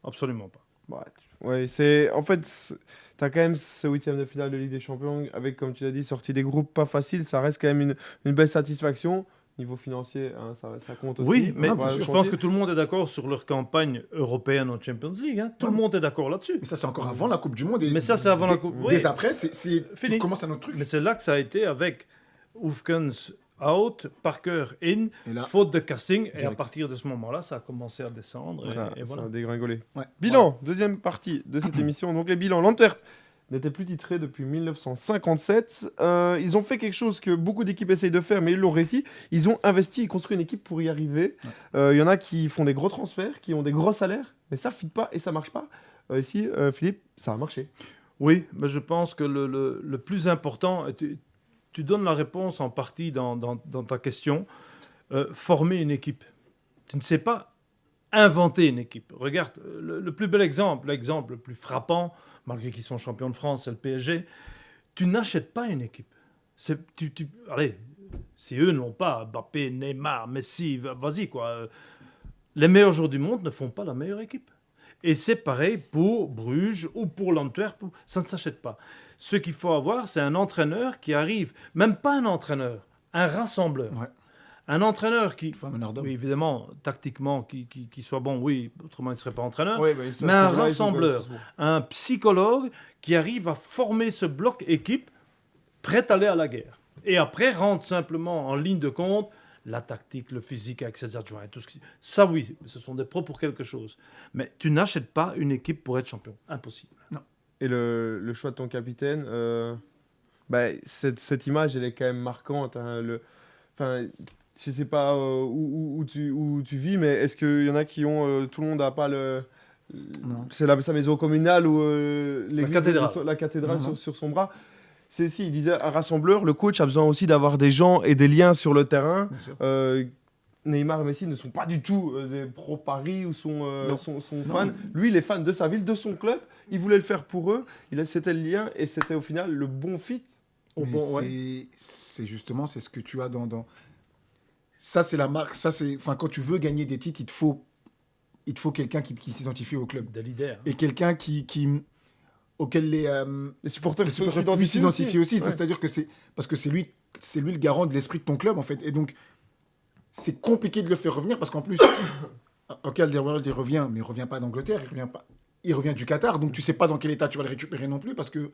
absolument pas. Bah, ouais, c'est en fait, t'as quand même ce 8e de finale de Ligue des Champions avec, comme tu l'as dit, sortie des groupes pas faciles. Ça reste quand même une belle satisfaction. Niveau financier, hein, ça compte aussi. Oui, mais On va je compter. pense que tout le monde est d'accord sur leur campagne européenne en Champions League. Hein. Tout le monde est d'accord là-dessus. Mais ça, c'est encore avant la Coupe du Monde. Et Mais ça, c'est avant la Coupe- oui. Dès après, tu Fini. commences un autre truc. Mais c'est là que ça a été avec Hofkens out, Parker in, Et là, faute de casting. Et à direct. partir de ce moment-là, ça a commencé à descendre. Et Ça voilà. a dégringolé. ouais. Bilan, deuxième partie de cette émission. Donc les bilans, l'Antwerp n'était plus titré depuis 1957. Ils ont fait quelque chose que beaucoup d'équipes essayent de faire, mais ils l'ont réussi. Ils ont investi, ils construisent une équipe pour y arriver. Il y en a qui font des gros transferts, qui ont des gros salaires, mais ça ne fit pas et ça marche pas. Ici, Philippe, ça a marché. Oui, mais je pense que le plus important, et tu donnes la réponse en partie dans ta question, former une équipe. Tu ne sais pas inventer une équipe. Regarde, le plus bel exemple, l'exemple le plus frappant, malgré qu'ils sont champions de France, c'est le PSG. Tu n'achètes pas une équipe. Allez, si eux ne l'ont pas, Mbappé, Neymar, Messi, vas-y quoi. Les meilleurs joueurs du monde ne font pas la meilleure équipe. Et c'est pareil pour Bruges ou pour l'Antwerp, ça ne s'achète pas. Ce qu'il faut avoir, c'est un entraîneur qui arrive, même pas un entraîneur, un rassembleur. Ouais. Un entraîneur qui, Il faut un meneur d'homme. oui, évidemment, tactiquement, qui soit bon, oui, autrement il ne serait pas entraîneur. Ouais, bah, ça, Mais un ce que-là, ils sont quand même rassembleur, tous bons. un psychologue qui arrive à former ce bloc équipe prêt à aller à la guerre. Et après, rendre simplement en ligne de compte la tactique, le physique avec ses adjoints. Tout ça, oui, ce sont des pros pour quelque chose. Mais tu n'achètes pas une équipe pour être champion. Impossible. Et le choix de ton capitaine, bah, cette image, elle est quand même marquante. Hein, enfin, je sais pas où tu vis, mais est-ce qu'il y en a qui ont... tout le monde n'a pas le... Non. C'est sa maison communale ou l'église, cathédrale. la cathédrale Non, non. sur son bras. Si, il disait, un rassembleur, le coach a besoin aussi d'avoir des gens et des liens sur le terrain. Bien sûr. Neymar et Messi ne sont pas du tout des pro Paris ou son Non. fan. Lui, il est fan de sa ville, de son club. Il voulait le faire pour eux. C'était le lien et c'était au final le bon fit. Mais c'est justement c'est ce que tu as dans... Ça, c'est la marque. Ça, c'est... Enfin, quand tu veux gagner des titres, il te faut quelqu'un qui s'identifie au club. Des leaders. Et quelqu'un auquel les supporters puissent s'identifier aussi. Ouais. C'est-à-dire que c'est lui le garant de l'esprit de ton club, en fait. Et donc, c'est compliqué de le faire revenir parce qu'en plus, ok, Alderweireld, il revient, mais il revient pas d'Angleterre, il revient du Qatar, donc tu sais pas dans quel état tu vas le récupérer non plus parce que,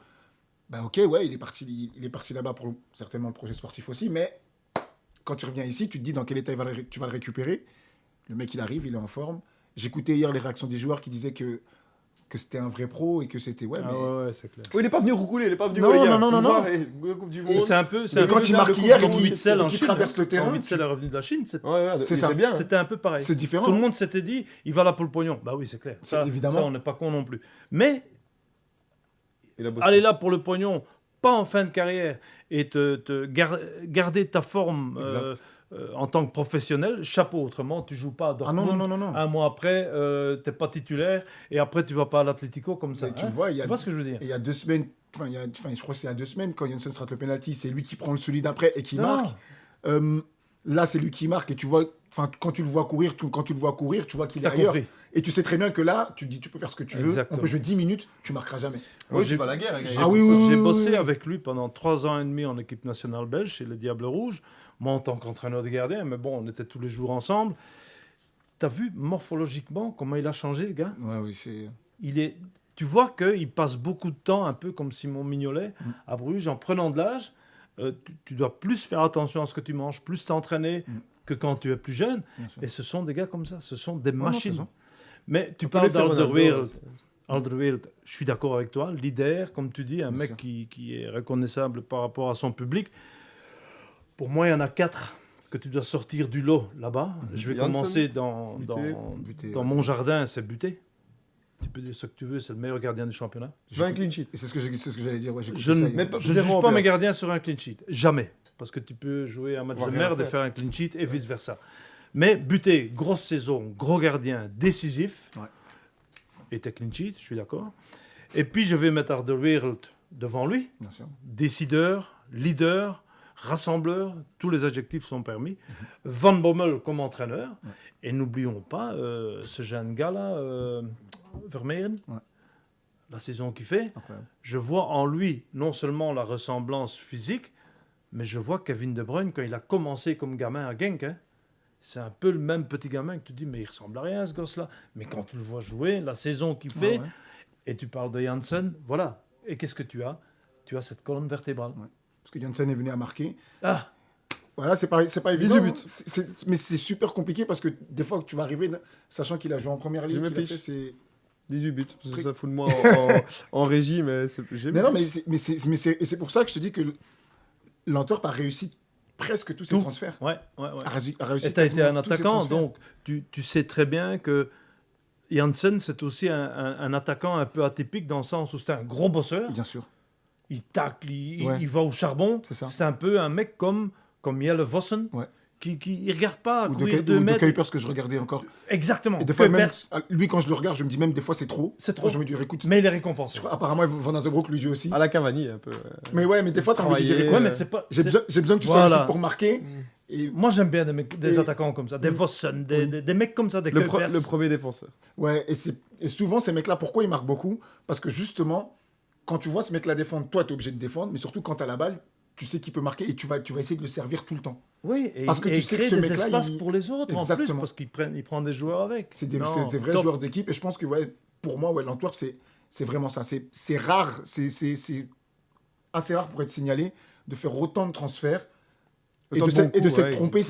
bah ok, ouais, il est parti là-bas pour certainement le projet sportif aussi, mais quand tu reviens ici, tu te dis dans quel état tu vas le récupérer. Le mec, il arrive, il est en forme. J'écoutais hier les réactions des joueurs qui disaient que c'était un vrai pro et que c'était Ah ouais, c'est clair. Oui, il n'est pas venu roucouler, il n'est pas venu Non, voler hier. non, non, non, Voir non. et Coupe du Et Monde. c'est un peu... Mais quand il marque hier et qu'il traverse le terrain, Witzel est revenu de la Chine, Ouais, ouais, C'est ça. bien. hein. c'était un peu pareil. c'est différent. Tout le monde s'était dit, il va là pour le pognon. Bah oui, c'est clair. Ça, Évidemment. ça, on n'est pas con non plus. Mais Il a bossé. aller là pour le pognon, pas en fin de carrière, et garder ta forme Exact. en tant que professionnel, chapeau. Autrement, tu joues pas à Ah Dortmund. non. Un mois après, t'es pas titulaire, et après, tu vas pas à l'Atlético comme ça. Mais tu hein. le vois, il y a Tu vois ce que je veux dire? Et il y a 2 semaines, je crois que c'est il y a 2 semaines, quand Janssen rate le penalty, c'est lui qui prend le solide après et qui Non. marque. Là, c'est lui qui marque et tu vois, quand tu le vois courir, tu vois qu'il est T'as ailleurs. compris. Et tu sais très bien que là, tu te dis, tu peux faire ce que tu veux. Exactement. On peut jouer 10 minutes, tu marqueras jamais. Ouais, J'ai- tu vas à la guerre. avec J'ai Ah oui, oui, j'ai oui, bossé oui. avec lui pendant 3 ans et demi en équipe nationale belge chez les Diables Rouges. Moi, en tant qu'entraîneur de gardien, mais bon, on était tous les jours ensemble. T'as vu morphologiquement comment il a changé, le gars? Ouais, oui, c'est. Tu vois qu'il passe beaucoup de temps, un peu comme Simon Mignolet, à Bruges, en prenant de l'âge. Tu dois plus faire attention à ce que tu manges, plus t'entraîner que quand tu es plus jeune. Bien sûr. Et ce sont des gars comme ça, ce sont des non, machines. c'est ça. Mais tu On peut parles les faire d'Alderweireld. Ronaldo. Alderweireld, je suis d'accord avec toi, leader, comme tu dis, un Bien mec sûr. qui est reconnaissable par rapport à son public. Pour moi, il y en a 4 que tu dois sortir du lot là-bas. Je vais Janssen, commencer dans Buté, dans ouais. mon jardin, c'est Buté. Tu peux dire ce que tu veux, c'est le meilleur gardien du championnat. 20 clean sheet. Et c'est ce que j'allais dire. Ouais, j'écoutais Je ça ne hier. Mais pas- je ne zéro juge en pas playoff. mes gardiens sur un clean sheet. Jamais. Parce que tu peux jouer un match On va de rien merde et faire. faire un clean sheet et vice-versa. Mais Buté, grosse saison, gros gardien, décisif. Ouais. Était clean sheet, je suis d'accord. Et puis je vais mettre Alderweireld devant lui. Bien sûr. Décideur, leader, rassembleur, tous les adjectifs sont permis. Van Bommel comme entraîneur. Ouais. Et n'oublions pas ce jeune gars-là, Vermeeren, Ouais. la saison qu'il fait. Incroyable. Je vois en lui non seulement la ressemblance physique, mais je vois Kevin De Bruyne quand il a commencé comme gamin à Genk. Hein. C'est un peu le même petit gamin que tu dis, mais il ressemble à rien ce gosse-là. Mais quand tu le vois jouer, la saison qu'il fait, Ah ouais. et tu parles de Janssen, voilà. Et qu'est-ce que tu as? Tu as cette colonne vertébrale. Ouais. Parce que Janssen est venu à marquer. Ah, Voilà, c'est pas évident. 18 buts. Mais c'est super compliqué parce que des fois que tu vas arriver, sachant qu'il a joué en première ligue, Je me qu'il a fiche. fait, c'est. 18 buts. Ça, Très- ça fout de moi en régie, mais j'ai Mais non, mais c'est pour ça que je te dis que l'Antwerp a réussi presque tous ses Tout. transferts. ouais. A réussi Et tu as été un quasiment tous ses attaquant, transferts. donc tu sais très bien que Janssen, c'est aussi un attaquant un peu atypique dans le sens où c'est un gros bosseur. Bien sûr, Il tacle, Ouais. il va au charbon. c'est ça. C'est un peu un mec comme Jelle Vossen, Ouais. il regarde pas Ou courir de 2 mètres. Kuipers que je regardais encore. Exactement. Et des fois, même, Kuipers, lui, quand je le regarde, je me dis même des fois c'est trop. c'est trop. Je me dis, écoute, Mais il est récompensé. apparemment, Van Azenbroek lui dit aussi. À la Cavani, un peu. Mais ouais, mais des fois, t'as envie de dire, Travailler, écoute, Ouais, mais c'est pas. j'ai besoin que tu sois Voilà. lucide pour marquer. Et Moi, j'aime bien des Et- attaquants comme ça, des Vossen, des mecs comme ça, des Le Kuipers. premier défenseur. ouais, et souvent, ces mecs-là, pourquoi ils marquent beaucoup? Parce que justement, quand tu vois ce mec-là défendre, toi, tu es obligé de défendre, mais surtout quand tu as la balle, tu sais qu'il peut marquer et tu vas essayer de le servir tout le temps. Oui, et, Parce que et tu il sais que crée ce des mec-là, espaces il- pour les autres en plus, Exactement. parce il prend des joueurs avec. C'est des Non, vrais top. joueurs d'équipe et je pense que ouais, pour moi, ouais, l'Antwerp, c'est vraiment ça. C'est rare, c'est assez rare pour être signalé de faire autant de transferts et Autant de de s'être bons coups, s'être ouais. trompé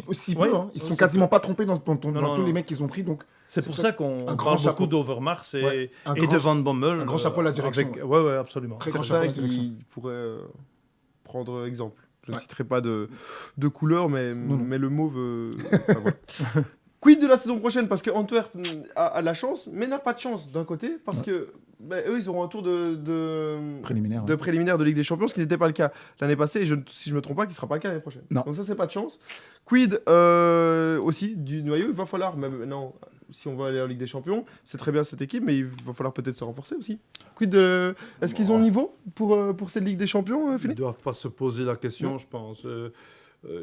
aussi Ouais, peu. Hein. Ils ouais, sont c'est quasiment pas trompés dans Non, tous non. les mecs qu'ils ont pris. Donc, C'est pour ça qu'on un parle grand chapeau. beaucoup d'Overmars et, Ouais, un et grand de Van Bommel. un grand chapeau à la direction, Avec... Ouais, absolument. Très grand Certains chapeau à la qui pourraient prendre exemple. Je ne Ouais. citerai pas de couleur, mais Non. le mauve. Enfin, voilà. Quid de la saison prochaine? Parce que Antwerp a la chance, mais n'a pas de chance d'un côté, parce que eux, ils auront un tour de préliminaire. de préliminaire de Ligue des Champions, ce qui n'était pas le cas l'année passée, et si je ne me trompe pas, qui ne sera pas le cas l'année prochaine. Non. Donc ça, c'est pas de chance. Quid aussi du noyau, il va falloir, même maintenant, si on va aller en Ligue des Champions, c'est très bien cette équipe, mais il va falloir peut-être se renforcer aussi. Quid de... Est-ce qu'ils ont le niveau pour cette Ligue des Champions, Ils ne Philippe? doivent pas se poser la question, Non. je pense.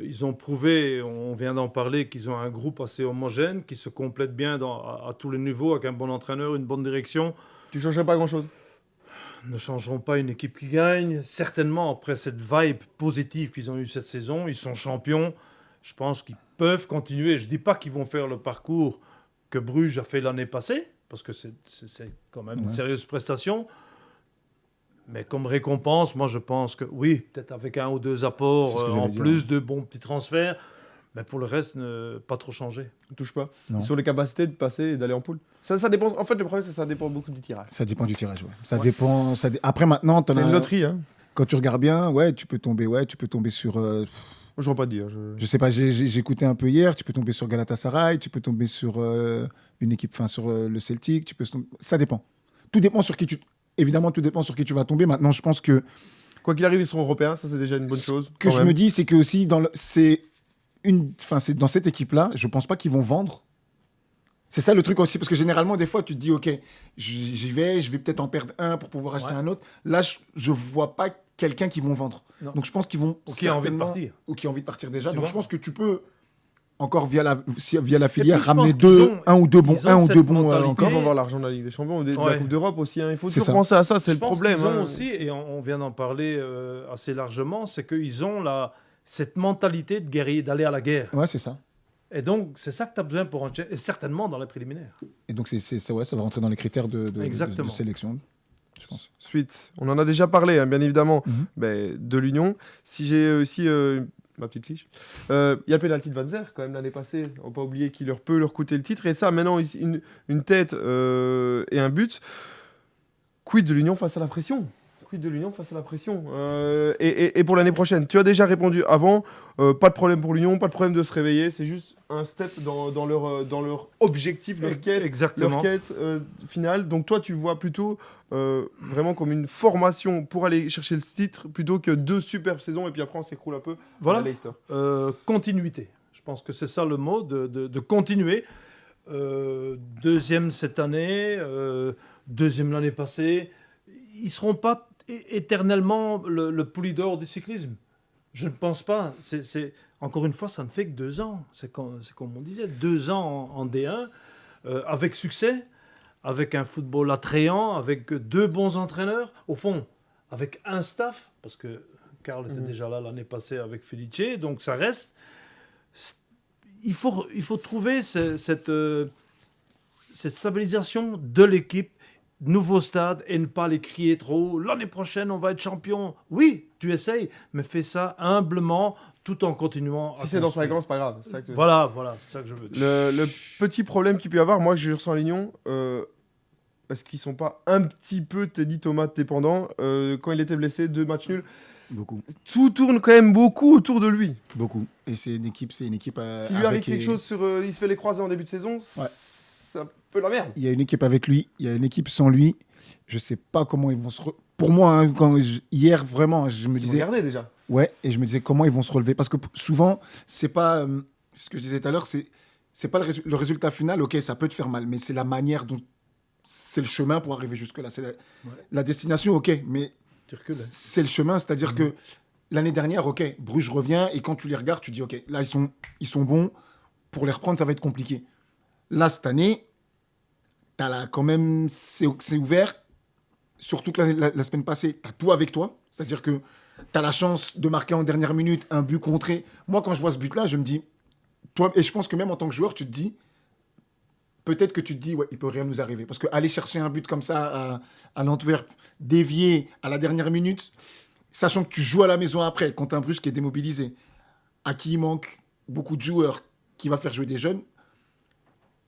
Ils ont prouvé, on vient d'en parler, qu'ils ont un groupe assez homogène, qui se complète bien à tous les niveaux, avec un bon entraîneur, une bonne direction. Tu changerais pas grand-chose? Ne changeront pas une équipe qui gagne. Certainement, après cette vibe positive qu'ils ont eue cette saison, ils sont champions. Je pense qu'ils peuvent continuer. Je ne dis pas qu'ils vont faire le parcours que Bruges a fait l'année passée, parce que c'est quand même une sérieuse prestation. Mais comme récompense, moi je pense que oui, peut-être avec un ou deux C'est ce apports que j'allais en dire. plus de bons petits transferts. Mais pour le reste, ne pas trop changer. On touche pas. Non. Ils ont les capacités de passer et d'aller en poule. Ça dépend. En fait, le problème, c'est que ça dépend beaucoup du tirage. Ça dépend du tirage. Ouais. Ça dépend. Après, maintenant, C'est une loterie, hein. quand tu regardes bien, ouais, tu peux tomber sur. Moi, je vois pas te dire. Je sais pas, j'ai écouté un peu hier. Tu peux tomber sur Galatasaray, tu peux tomber sur une équipe, enfin sur le Celtic. Ça dépend. Tout dépend sur qui tu. Évidemment, tout dépend sur qui tu vas tomber. Maintenant, je pense que Quoi qu'il arrive, ils seront européens. Ça, c'est déjà une bonne chose. ce que quand je même. me dis, c'est que aussi c'est dans cette équipe-là, je pense pas qu'ils vont vendre. C'est ça le truc aussi, parce que généralement, des fois, tu te dis, ok, j'y vais, je vais peut-être en perdre un pour pouvoir acheter Ouais. un autre. Là, je vois pas quelqu'un qui vont vendre. Non. Donc, je pense qu'ils vont Ou qui a envie de certainement- partir. ou qui a envie de partir déjà. Tu Donc, vois. je pense que tu peux encore via la filière puis, je ramener pense qu'ils ont- un ou deux bons ils ont cette mentalité. Encore, Et- on va voir l'argent de la Ligue des Champions, de la Ouais. Coupe d'Europe aussi. Hein. Il faut C'est toujours ça. penser à ça, c'est Je le pense problème. qu'ils ont hein. aussi, et on vient d'en parler assez largement, c'est qu'ils ont cette mentalité de guerrier, d'aller à la guerre. Ouais, c'est ça. Et donc, c'est ça que tu as besoin pour et certainement dans les préliminaires. Et donc, ouais, ça va rentrer dans les critères de Exactement. sélection, je pense. Suite, on en a déjà parlé, hein, bien évidemment, Mhm. de l'Union. Si j'ai aussi ma petite fiche, il y a le pénalty de Van Zer, quand même, l'année passée. On ne pas oublier qu'il peut leur coûter le titre. Et ça, maintenant, une tête et un but. Quid de l'Union face à la pression? Quid de l'Union face à la pression? Et pour l'année prochaine, tu as déjà répondu avant, pas de problème pour l'Union, pas de problème de se réveiller, c'est juste un step dans leur objectif, leur quête, Exactement. finale. Donc toi, tu le vois plutôt vraiment comme une formation pour aller chercher le titre, plutôt que 2 superbes saisons, et puis après on s'écroule un peu Voilà. à Leicester. Continuité. Je pense que c'est ça le mot, de continuer. Deuxième cette année, deuxième l'année passée. Ils ne seront pas éternellement le poulidor du cyclisme. Je ne pense pas. Encore une fois, ça ne fait que 2 ans. C'est comme on disait, 2 ans en D1, avec succès, avec un football attrayant, avec 2 bons entraîneurs. Au fond, avec un staff, parce que Karl était déjà là l'année passée avec Felice, donc ça reste. Il faut trouver cette stabilisation de l'équipe, nouveau stade, et ne pas les crier trop. L'année prochaine, on va être champion. Oui, tu essayes, mais fais ça humblement, tout en continuant à Si c'est dans construire. 5 ans, c'est pas grave. C'est ça que tu veux dire. Voilà, c'est ça que je veux dire. Le petit problème qu'il peut y avoir, moi que je ressens à l'Union, est-ce qu'ils sont pas un petit peu Teddy Thomas dépendants quand il était blessé, 2 matchs nuls? Beaucoup. Tout tourne quand même beaucoup autour de lui. Beaucoup. Et c'est une équipe. S'il lui arrive quelque chose il se fait les croisés en début de saison, Ouais. c'est un peu la merde. Il y a une équipe avec lui, il y a une équipe sans lui. Je sais pas comment ils vont Pour moi, hein, hier, vraiment, je me Ils vont disais. garder déjà. Ouais, et je me disais comment ils vont se relever. Parce que souvent, c'est pas. Ce que je disais tout à l'heure, c'est pas le résultat final. Ok, ça peut te faire mal, mais c'est la manière dont. C'est le chemin pour arriver jusque-là. C'est la destination, ok, mais Tu recules, hein. c'est le chemin. C'est-à-dire que l'année dernière, ok, Bruges revient, et quand tu les regardes, tu dis, ok, là, ils sont bons. Pour les reprendre, ça va être compliqué. Là, cette année, quand même. C'est ouvert. Surtout que la semaine passée, tu as tout avec toi. C'est-à-dire que tu as la chance de marquer en dernière minute un but contré. Moi, quand je vois ce but-là, je me dis, toi, et je pense que même en tant que joueur, tu te dis, peut-être que tu te dis, ouais, il peut rien nous arriver. Parce qu'aller chercher un but comme ça à l'Antwerp, dévié à la dernière minute, sachant que tu joues à la maison après, contre un Bruges qui est démobilisé, à qui il manque beaucoup de joueurs, qui va faire jouer des jeunes,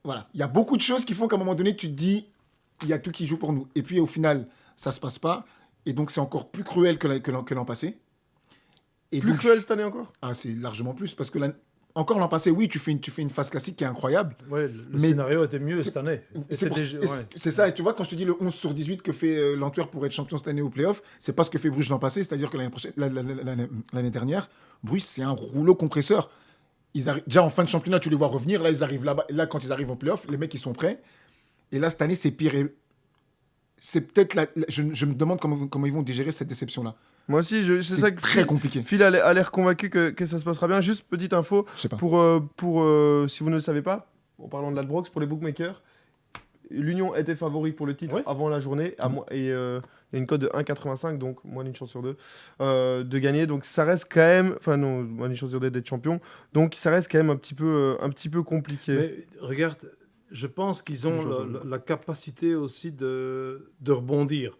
voilà. Il y a beaucoup de choses qui font qu'à un moment donné, tu te dis, il y a tout qui joue pour nous. Et puis, au final, ça se passe pas. Et donc, c'est encore plus cruel que l'an passé. Et Plus donc, cruel cette année encore? Ah, c'est largement plus. Parce que encore l'an passé, oui, tu fais une phase classique qui est incroyable. Ouais, le Mais scénario était mieux cette année. C'est ça. Et tu vois, quand je te dis le 11 sur 18 que fait l'Antwerp pour être champion cette année au play-off, c'est pas ce que fait Bruges l'an passé. C'est-à-dire que l'année dernière, Bruges, c'est un rouleau compresseur. Déjà en fin de championnat, tu les vois revenir. Là, ils arrivent là-bas. Là, quand ils arrivent en play-off, les mecs, ils sont prêts. Et là, cette année, c'est pire. Et c'est peut-être je me demande comment ils vont digérer cette déception-là. Moi aussi, c'est ça que très compliqué. Phil a l'air convaincu que ça se passera bien. Juste petite info, Je sais pas. pour si vous ne le savez pas, en parlant de l'Adbrox, pour les bookmakers, l'Union était favori pour le titre avant la journée, et il y a une cote de 1,85, donc moins d'une chance sur deux de gagner. Donc ça reste quand même, enfin non, moins d'une chance sur deux d'être champion. Donc ça reste quand même un petit peu compliqué. Mais regarde, je pense qu'ils ont la capacité aussi de rebondir.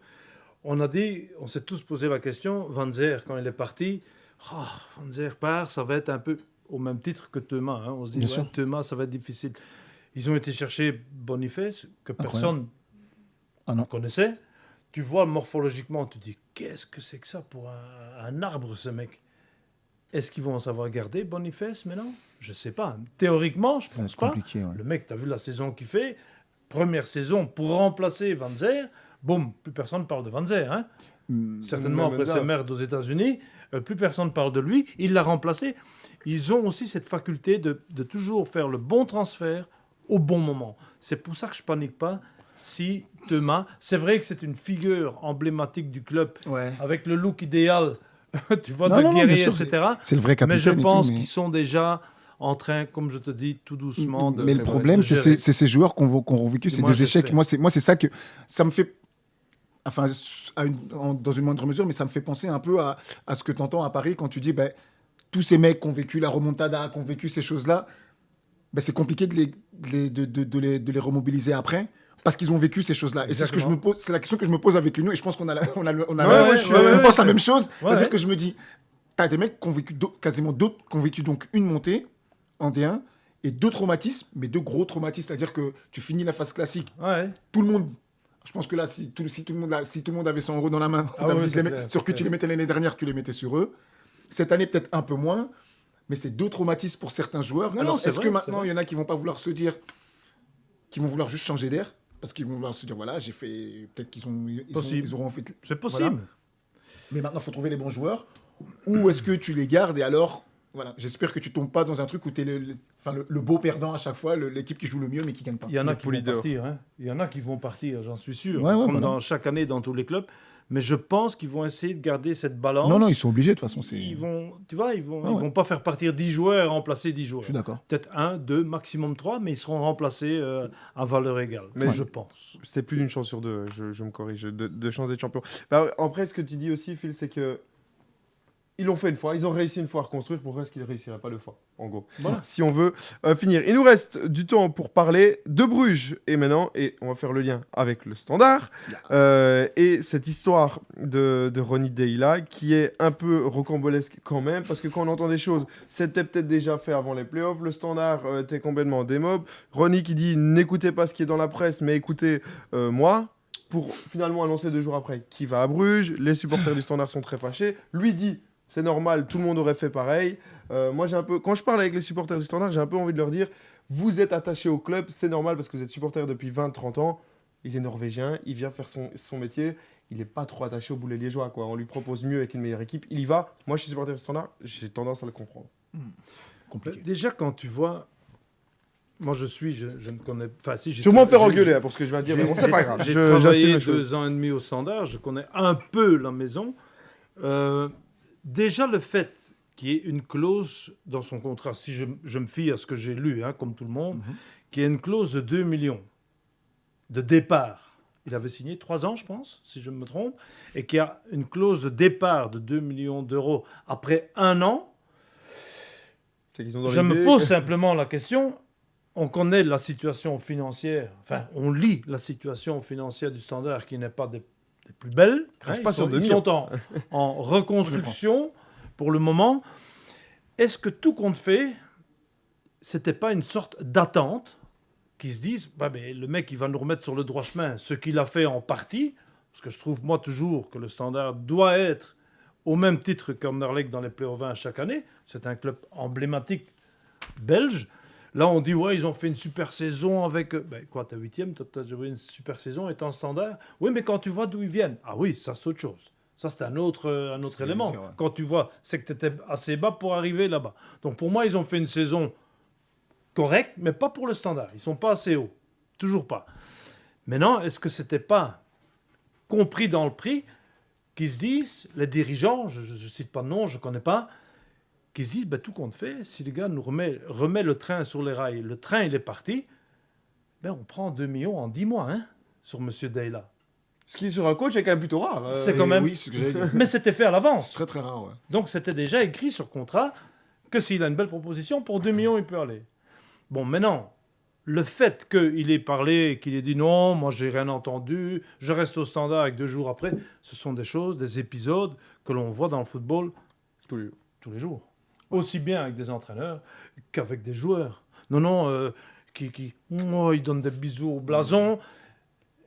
On s'est tous posé la question, Van Zer, quand il est parti, Van Zer part, ça va être un peu au même titre que Thomas. On se dit, Thomas, ça va être difficile. Ils ont été chercher Boniface, que personne ne connaissait. Tu vois morphologiquement, tu te dis, qu'est-ce que c'est que ça pour un arbre, ce mec? Est-ce qu'ils vont en savoir garder Boniface maintenant? Je ne sais pas. Théoriquement, je ne pense pas. Ouais. Le mec, tu as vu la saison qu'il fait. Première saison pour remplacer Van Zer. Boum, plus personne ne parle de Van Zer. Hein. Certainement après ses merdes aux États-Unis, plus personne ne parle de lui. Il l'a remplacé. Ils ont aussi cette faculté de toujours faire le bon transfert au bon moment. C'est pour ça que je ne panique pas. Si Thomas, c'est vrai que c'est une figure emblématique du club, avec le look idéal, tu vois, de guerrier, etc. C'est le vrai capitaine. Mais je pense qu'ils sont déjà en train, comme je te dis, tout doucement de. Mais le problème, c'est ces joueurs qui ont vécu ces deux échecs. Moi, c'est ça que ça me fait. Enfin, dans une moindre mesure, mais ça me fait penser un peu à ce que tu entends à Paris quand tu dis tous ces mecs qui ont vécu la remontada, qui ont vécu ces choses-là, c'est compliqué de les remobiliser après. Parce qu'ils ont vécu ces choses-là. Et c'est ce que je me pose, c'est la question que je me pose avec l'Union. Et je pense qu'on pense la même chose. C'est-à-dire que je me dis, t'as des mecs qui ont vécu qui ont vécu donc une montée en D1 et deux traumatismes, mais deux gros traumatismes. C'est-à-dire que tu finis la phase classique. Tout le monde. Je pense que là, si tout le monde avait 100 € dans la main, tu les mettais l'année dernière, tu les mettais sur eux. Cette année, peut-être un peu moins. Mais c'est deux traumatismes pour certains joueurs. Alors, est-ce que maintenant, il y en a qui vont pas vouloir se dire, qui vont vouloir juste changer d'air? Parce qu'ils vont vouloir se dire, voilà, j'ai fait... Peut-être ils auront fait... C'est possible. Voilà. Mais maintenant, il faut trouver les bons joueurs. Ou est-ce que tu les gardes et alors... Voilà, j'espère que tu tombes pas dans un truc où tu es le beau perdant à chaque fois, l'équipe qui joue le mieux mais qui gagne pas. Il y en a qui vont partir. Hein. Il y en a qui vont partir, j'en suis sûr. Comme dans chaque année, dans tous les clubs. Mais je pense qu'ils vont essayer de garder cette balance. Non, ils sont obligés de toute façon. Ils vont pas faire partir 10 joueurs et remplacer 10 joueurs. Je suis d'accord. Peut-être 1, 2, maximum 3, mais ils seront remplacés à valeur égale. Mais je pense. C'était plus d'une chance sur deux, je me corrige, de chances d'être champion. Après, ce que tu dis aussi, Phil, c'est que ils l'ont fait une fois, ils ont réussi une fois à reconstruire, pourquoi est-ce qu'ils ne réussiraient pas deux fois, en gros, si on veut finir. Il nous reste du temps pour parler de Bruges, et maintenant, et on va faire le lien avec le Standard, et cette histoire de Ronny Deila, qui est un peu rocambolesque quand même, parce que quand on entend des choses, c'était peut-être déjà fait avant les playoffs, le Standard était complètement démob, Ronny qui dit « n'écoutez pas ce qui est dans la presse, mais écoutez moi », pour finalement annoncer 2 jours après qu'il va à Bruges, les supporters du Standard sont très fâchés, lui dit c'est normal, tout le monde aurait fait pareil. Moi, quand je parle avec les supporters du Standard, j'ai un peu envie de leur dire vous êtes attachés au club, c'est normal parce que vous êtes supporters depuis 20-30 ans. Il est norvégien, il vient faire son métier. il n'est pas trop attaché au boulet liégeois, quoi. On lui propose mieux avec une meilleure équipe. Il y va. Moi, je suis supporter du Standard. J'ai tendance à le comprendre. Compliqué. Déjà, quand tu vois. Moi, je ne connais pas. Si, j'ai Sûrement tra- faire j'ai- engueuler pour ce que je viens de dire, mais bon, c'est pas grave. J'ai J'assume travaillé les choses. 2 ans et demi au Standard, je connais un peu la maison. Déjà, le fait qu'il y ait une clause dans son contrat, si je me fie à ce que j'ai lu, hein, comme tout le monde, qu'il y ait une clause de 2 millions de départ. Il avait signé 3 ans, je pense, si je me trompe, et qu'il y a une clause de départ de 2 millions d'euros après 1 an. C'est qu'ils ont dans Je me l'idée pose que- simplement la question. On connaît la situation financière, enfin, on lit la situation financière du Standard qui n'est pas des plus belles. Crache pas Ils sur sont, 2 ils sont en reconstruction pour le moment. Est-ce que tout compte fait, c'était pas une sorte d'attente qui se disent, bah, mais le mec, il va nous remettre sur le droit chemin, ce qu'il a fait en partie, parce que je trouve, moi, toujours que le Standard doit être au même titre qu'Anderlecht dans les playoffs 20 chaque année. C'est un club emblématique belge. Là, on dit, ouais, ils ont fait une super saison avec... Ben, quoi, t'es 8e, t'as joué une super saison étant Standard. Oui, mais quand tu vois d'où ils viennent, ah oui, ça, c'est autre chose. Ça, c'est un autre C'est élément. dire, ouais. Quand tu vois, c'est que tu étais assez bas pour arriver là-bas. Donc, pour moi, ils ont fait une saison correcte, mais pas pour le Standard. Ils sont pas assez hauts. Toujours pas. Maintenant, est-ce que c'était pas compris dans le prix qu'ils se disent, les dirigeants, je ne cite pas de nom, je ne connais pas, qui se disent, ben, tout compte fait, si le gars nous remet le train sur les rails, le train il est parti, ben, on prend 2 millions en 10 mois hein, sur M. Deyla. Ce qui, sur un coach, est quand même plutôt rare. C'est quand même- Oui, c'est ce que j'allais dire. Mais c'était fait à C'est l'avance. très très rare, ouais. Donc c'était déjà écrit sur contrat que s'il a une belle proposition, pour 2 millions, il peut aller. Bon, maintenant, le fait qu'il ait parlé, qu'il ait dit non, moi j'ai rien entendu, je reste au Standard avec 2 jours après, ce sont des choses, des épisodes que l'on voit dans le football tous les jours. Aussi bien avec des entraîneurs qu'avec des joueurs. Non, ils donnent des bisous au blason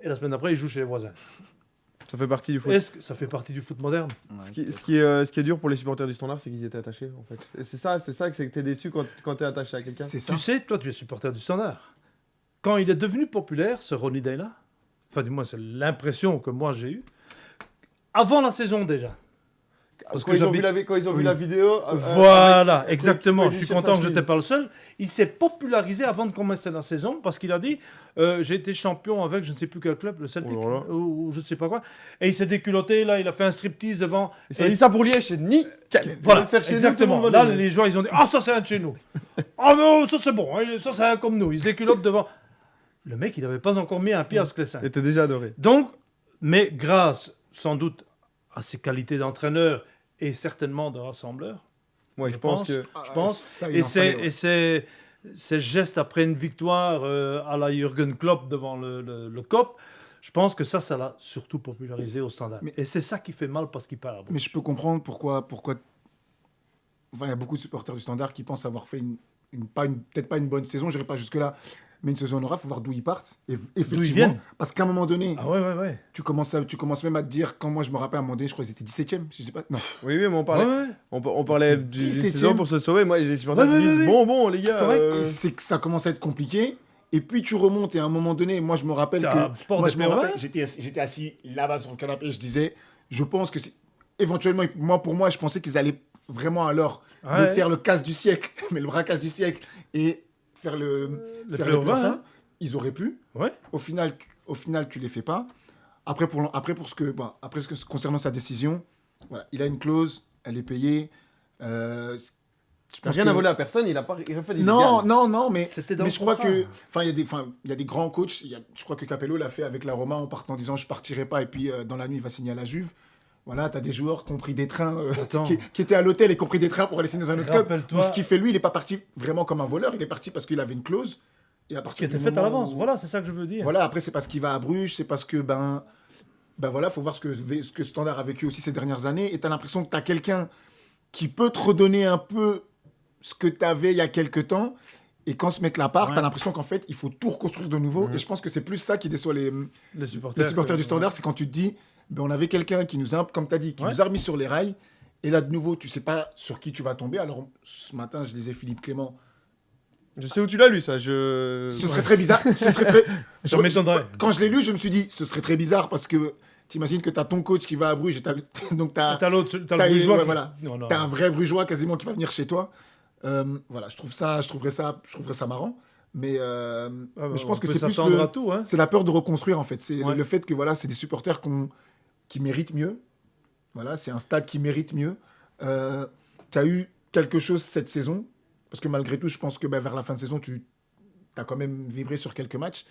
et la semaine d'après, ils jouent chez les voisins. Ça fait partie du foot. Est-ce que ça fait partie du foot moderne? Ce qui est dur pour les supporters du Standard, c'est qu'ils y étaient attachés, en fait. Et c'est ça que t'es déçu quand t'es attaché à quelqu'un. C'est ça. Tu sais, toi, tu es supporter du Standard. Quand il est devenu populaire, ce Ronny Deyla, enfin, du moins, c'est l'impression que moi j'ai eue, avant la saison déjà. Parce que que quand ils ont vu la vidéo. Voilà, exactement. avec Je suis Michel content que Sachs. je n'étais pas le seul. Il s'est popularisé avant de commencer la saison parce qu'il a dit j'ai été champion avec je ne sais plus quel club, le Celtic, Oh là là. ou je ne sais pas quoi. Et il s'est déculotté, là, il a fait un striptease devant. Ils ont dit ça pour Liège, c'est nickel. Voilà, On va le faire chez nous, exactement. tout le monde va Là, l'aimer. les joueurs, ils ont dit ah, ça, c'est un de chez nous. Ah non, ça, c'est bon. hein, Ça, c'est un comme nous. Ils se déculottent devant. Le mec, il n'avait pas encore mis un pied à Sclessin. Il était déjà adoré. Donc, mais grâce, sans doute, à ses qualités d'entraîneur et certainement de rassembleur, Ouais, Je je pense pense. que. je pense, Ça, il et en fallait, ouais. ces gestes après une victoire à la Jürgen Klopp devant le COP, je pense que ça l'a surtout popularisé au Standard. Mais- Et c'est ça qui fait mal parce qu'il part. Mais je peux comprendre pourquoi. Enfin, il y a beaucoup de supporters du Standard qui pensent avoir fait peut-être pas une bonne saison, je n'irai pas jusque-là, mais une saison honorable, il faut voir d'où ils partent. Et effectivement, viennent. parce qu'à un moment donné, Ah ouais. tu commences même à te dire, quand moi je me rappelle à un moment donné, je crois qu'ils étaient 17e, je sais pas. Non, Oui, mais on parlait, Ouais. on parlait C'était d'une 17e. saison pour se sauver. Moi, j'ai des supporters Ouais, qui disent ouais. bon, les gars. Correct. Et c'est que ça commence à être compliqué. Et puis tu remontes et à un moment donné, moi je me rappelle T'as que Sport moi, des je me Pérouins. rappelle, j'étais assis là-bas sur le canapé, je disais, je pense que éventuellement, pour moi, je pensais qu'ils allaient vraiment alors Ouais. faire le casse du siècle, mais le braquage du siècle et faire le Le faire playoff, playoff, hein. Ils auraient pu. Ouais. Au final, tu les fais pas. Après concernant sa décision, voilà, il a une clause, elle est payée. Je T'as pense rien que- à voler à personne, il a fait des non, mais C'était dans mais le je crois contrat. que, il y a des grands coachs. Je crois que Capello l'a fait avec la Roma en partant en disant je partirai pas et puis dans la nuit il va signer à la Juve. Voilà, t'as des joueurs qui ont pris des trains, Attends. qui étaient à l'hôtel et qui ont pris des trains pour aller signer dans un autre club. Rappelle-toi- Donc ce qu'il fait lui, il est pas parti vraiment comme un voleur, il est parti parce qu'il avait une clause. Et à Qui partir était du faite à moment l'avance. où- Voilà, c'est ça que je veux dire. Voilà, après c'est parce qu'il va à Bruges, c'est parce que voilà, faut voir ce que Standard a vécu aussi ces dernières années. Et t'as l'impression que t'as quelqu'un qui peut te redonner un peu ce que t'avais il y a quelques temps. Et quand ce mec-là part, Ouais. t'as l'impression qu'en fait, il faut tout reconstruire de nouveau. Et je pense que c'est plus ça qui déçoit les supporters du Standard, c'est quand tu te dis, on avait quelqu'un qui nous a, comme tu as dit, qui Ouais. nous a remis sur les rails. Et là, de nouveau, tu sais pas sur qui tu vas tomber. Alors, ce matin, je disais Philippe Clément. Je sais où tu l'as lu, ça. Ce serait très bizarre. Ça m'étonnerait. Quand je l'ai lu, je me suis dit, ce serait très bizarre parce que t'imagines que t'as ton coach qui va à Bruges, donc T'as l'autre, t'as t'as- le Brugeois. ouais, voilà. Non, non. t'as un vrai Brugeois quasiment qui va venir chez toi. Voilà, je trouverais ça marrant. Mais je pense que c'est plus s'attendre à tout, hein. c'est la peur de reconstruire en fait. C'est Ouais. le fait que voilà, c'est des supporters qui méritent mieux. Voilà, c'est un stade qui mérite mieux. Tu as eu quelque chose cette saison, parce que malgré tout, je pense que vers la fin de saison, tu as quand même vibré sur quelques matchs.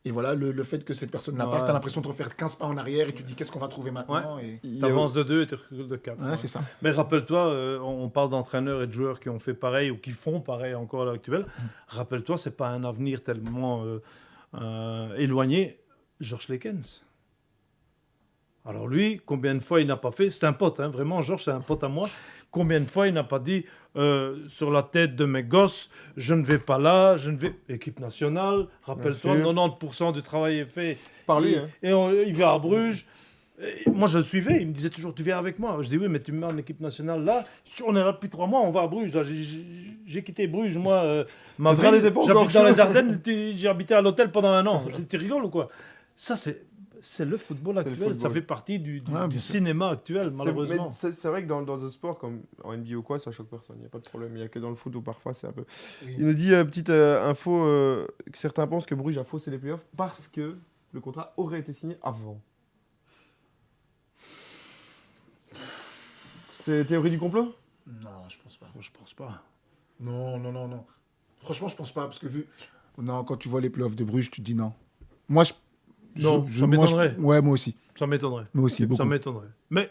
Et voilà, le fait que cette personne n'a pas, Ouais. tu as l'impression de refaire 15 pas en arrière et tu te dis qu'est-ce qu'on va trouver maintenant. Et... T'avances de 2 et tu recules de 4. Ouais, c'est ça. Mais rappelle-toi, on parle d'entraîneurs et de joueurs qui ont fait pareil ou qui font pareil encore à l'heure actuelle. Rappelle-toi, c'est pas un avenir tellement éloigné. Georges Lekens. Alors lui, combien de fois il n'a pas fait, c'est un pote, hein, vraiment, Georges, c'est un pote à moi. Combien de fois il n'a pas dit sur la tête de mes gosses, je ne vais pas là, je ne vais. Équipe nationale, rappelle-toi, Bien sûr. 90% du travail est fait. Par lui, Et, hein. il va à Bruges. Et moi, je le suivais, il me disait toujours, tu viens avec moi. Je dis, oui, mais tu me mets en équipe nationale là. On est là depuis 3 mois, on va à Bruges. Là, j'ai quitté Bruges, moi, ma Le train ville. n'était pas encore J'habite dans chaud. les Ardennes, j'ai habité à l'hôtel pendant 1 an. Je dis, tu rigoles ou quoi? Ça, c'est le football C'est le actuel. Ça football. fait partie du Ouais, bien sûr. cinéma actuel, malheureusement. C'est vrai que dans d'autres sports, comme en NBA ou quoi, ça choque personne. Il n'y a pas de problème. Il n'y a que dans le foot où parfois c'est un peu. Oui. Il nous dit, petite info, que certains pensent que Bruges a faussé les playoffs parce que le contrat aurait été signé avant. C'est théorie du complot? Non, je pense pas. Je pense pas. Non. Franchement, je pense pas. Parce que non, quand tu vois les playoffs de Bruges, tu te dis non. Moi, Non, ça m'étonnerait. Ouais, moi aussi. Ça m'étonnerait. Moi aussi, beaucoup. Ça m'étonnerait. Mais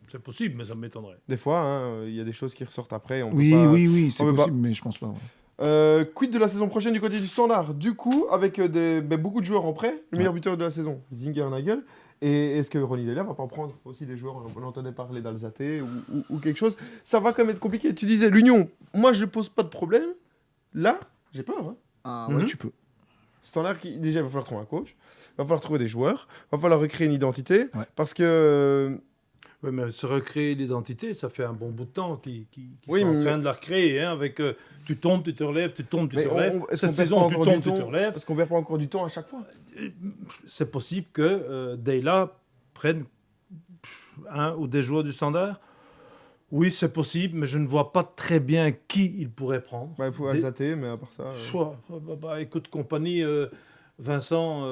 c'est possible, mais ça m'étonnerait. Des fois, hein, il y a des choses qui ressortent après. On peut Oui, pas- oui, c'est on peut pas. possible, mais je pense pas. Ouais. Quid de la saison prochaine du côté du Standard? Du coup, avec beaucoup de joueurs en prêt, le meilleur buteur de la saison, Zinger-Nagel. Et est-ce que Ronny Deila va pas prendre aussi des joueurs, on entendait parler d'Alzate ou quelque chose? Ça va quand même être compliqué. Tu disais, l'Union, moi je pose pas de problème. Là, j'ai peur. Hein. Ah, Mhm. ouais, tu peux. Standard, déjà, il va falloir trouver un coach, il va falloir trouver des joueurs, il va falloir recréer une identité. Ouais. Parce que. Oui, mais se recréer l'identité, ça fait un bon bout de temps qu'ils Oui, sont en mais- train de la recréer. Hein, avec tu tombes, tu te relèves, tu tombes, tu Mais te relèves. est-ce Cette qu'on perd saison, pas tu encore tombes, du tu te temps relèves. Est-ce qu'on perd pas encore du temps à chaque fois? C'est possible que Deila prenne un ou des joueurs du Standard. Oui, c'est possible, mais je ne vois pas très bien qui il pourrait prendre. Bah, il faut Des- Alzate, mais à part ça. Écoute, compagnie, Vincent,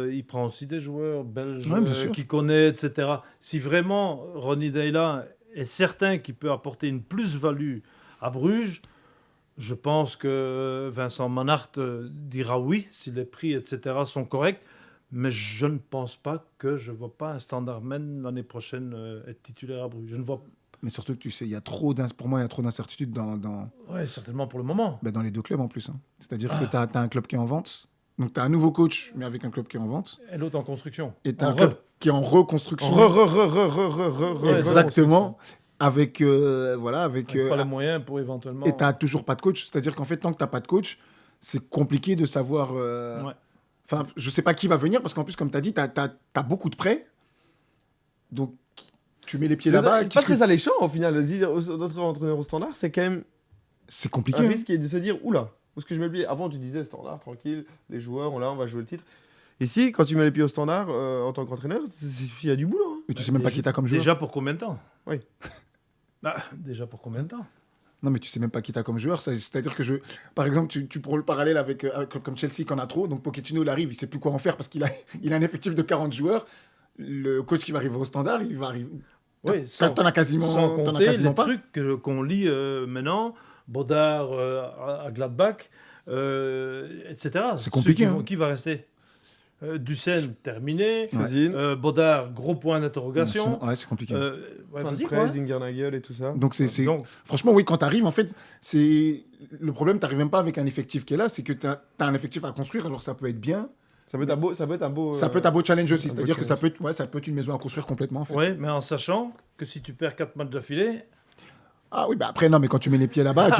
il prend aussi des joueurs belges Ouais, bien sûr. qu'il connaît, etc. Si vraiment Ronny Deila est certain qu'il peut apporter une plus-value à Bruges, je pense que Vincent Manhart dira oui si les prix, etc. sont corrects. Mais je ne pense pas que je ne vois pas un Standardman l'année prochaine être titulaire à Bruges. Je ne vois Mais surtout que tu sais, pour moi, il y a trop d'incertitudes dans ouais, certainement pour le moment. dans les deux clubs en plus. Hein. C'est-à-dire que tu as un club qui est en vente. Donc, tu as un nouveau coach, mais avec un club qui est en vente. Et l'autre en construction. Et tu as En un club qui est en reconstruction. Exactement. Avec, voilà, avec, Avec pas les moyens pour éventuellement... et tu n'as toujours pas de coach. C'est-à-dire qu'en fait, tant que tu n'as pas de coach, c'est compliqué de savoir. Ouais. Enfin, je sais pas qui va venir, parce qu'en plus, comme tu as dit, tu as beaucoup de prêts. Donc, tu mets les pieds là-bas. C'est pas très alléchant au final de dire aux autres entraîneurs au Standard, c'est quand même C'est un compliqué. Hein. risque de se dire oula, où est-ce que je mets le pied? Avant tu disais Standard, tranquille, les joueurs, on va jouer le titre. Ici, quand tu mets les pieds au Standard en tant qu'entraîneur, il y a du boulot. Hein. Mais tu sais même pas qui t'as comme joueur. Déjà pour combien de temps? Oui. Déjà pour combien de temps? Non, mais tu sais même pas qui t'as comme joueur. C'est-à-dire que par exemple, tu prends le parallèle avec comme Chelsea qu'on a trop. Donc Pochettino, il arrive, il sait plus quoi en faire parce qu'il a, il a un effectif de 40 joueurs. Le coach qui va arriver au Standard, il va arriver. Oui, T'en as sans quasiment compter les pas. trucs qu'on lit maintenant, Baudard à Gladbach, etc. C'est compliqué, Ceux hein. qui va rester? Ducène, terminé. Cuisine, Baudard, gros point d'interrogation. Ouais, c'est compliqué. Ouais, fin de vas-y, presse, quoi. Zinger-Nagel et tout ça. Donc Donc, franchement, oui, quand t'arrives, en fait, c'est le problème. T'arrives même pas avec un effectif qui est là, c'est que t'as un effectif à construire. Alors ça peut être bien, Ça peut être un beau. Ça peut être un beau. ça peut être un beau challenge aussi. un beau C'est-à-dire que challenge. ça peut être une maison à construire complètement, en fait. ouais, mais en sachant que si tu perds 4 matchs d'affilée, Ah oui, bah après non, mais quand tu mets les pieds là-bas,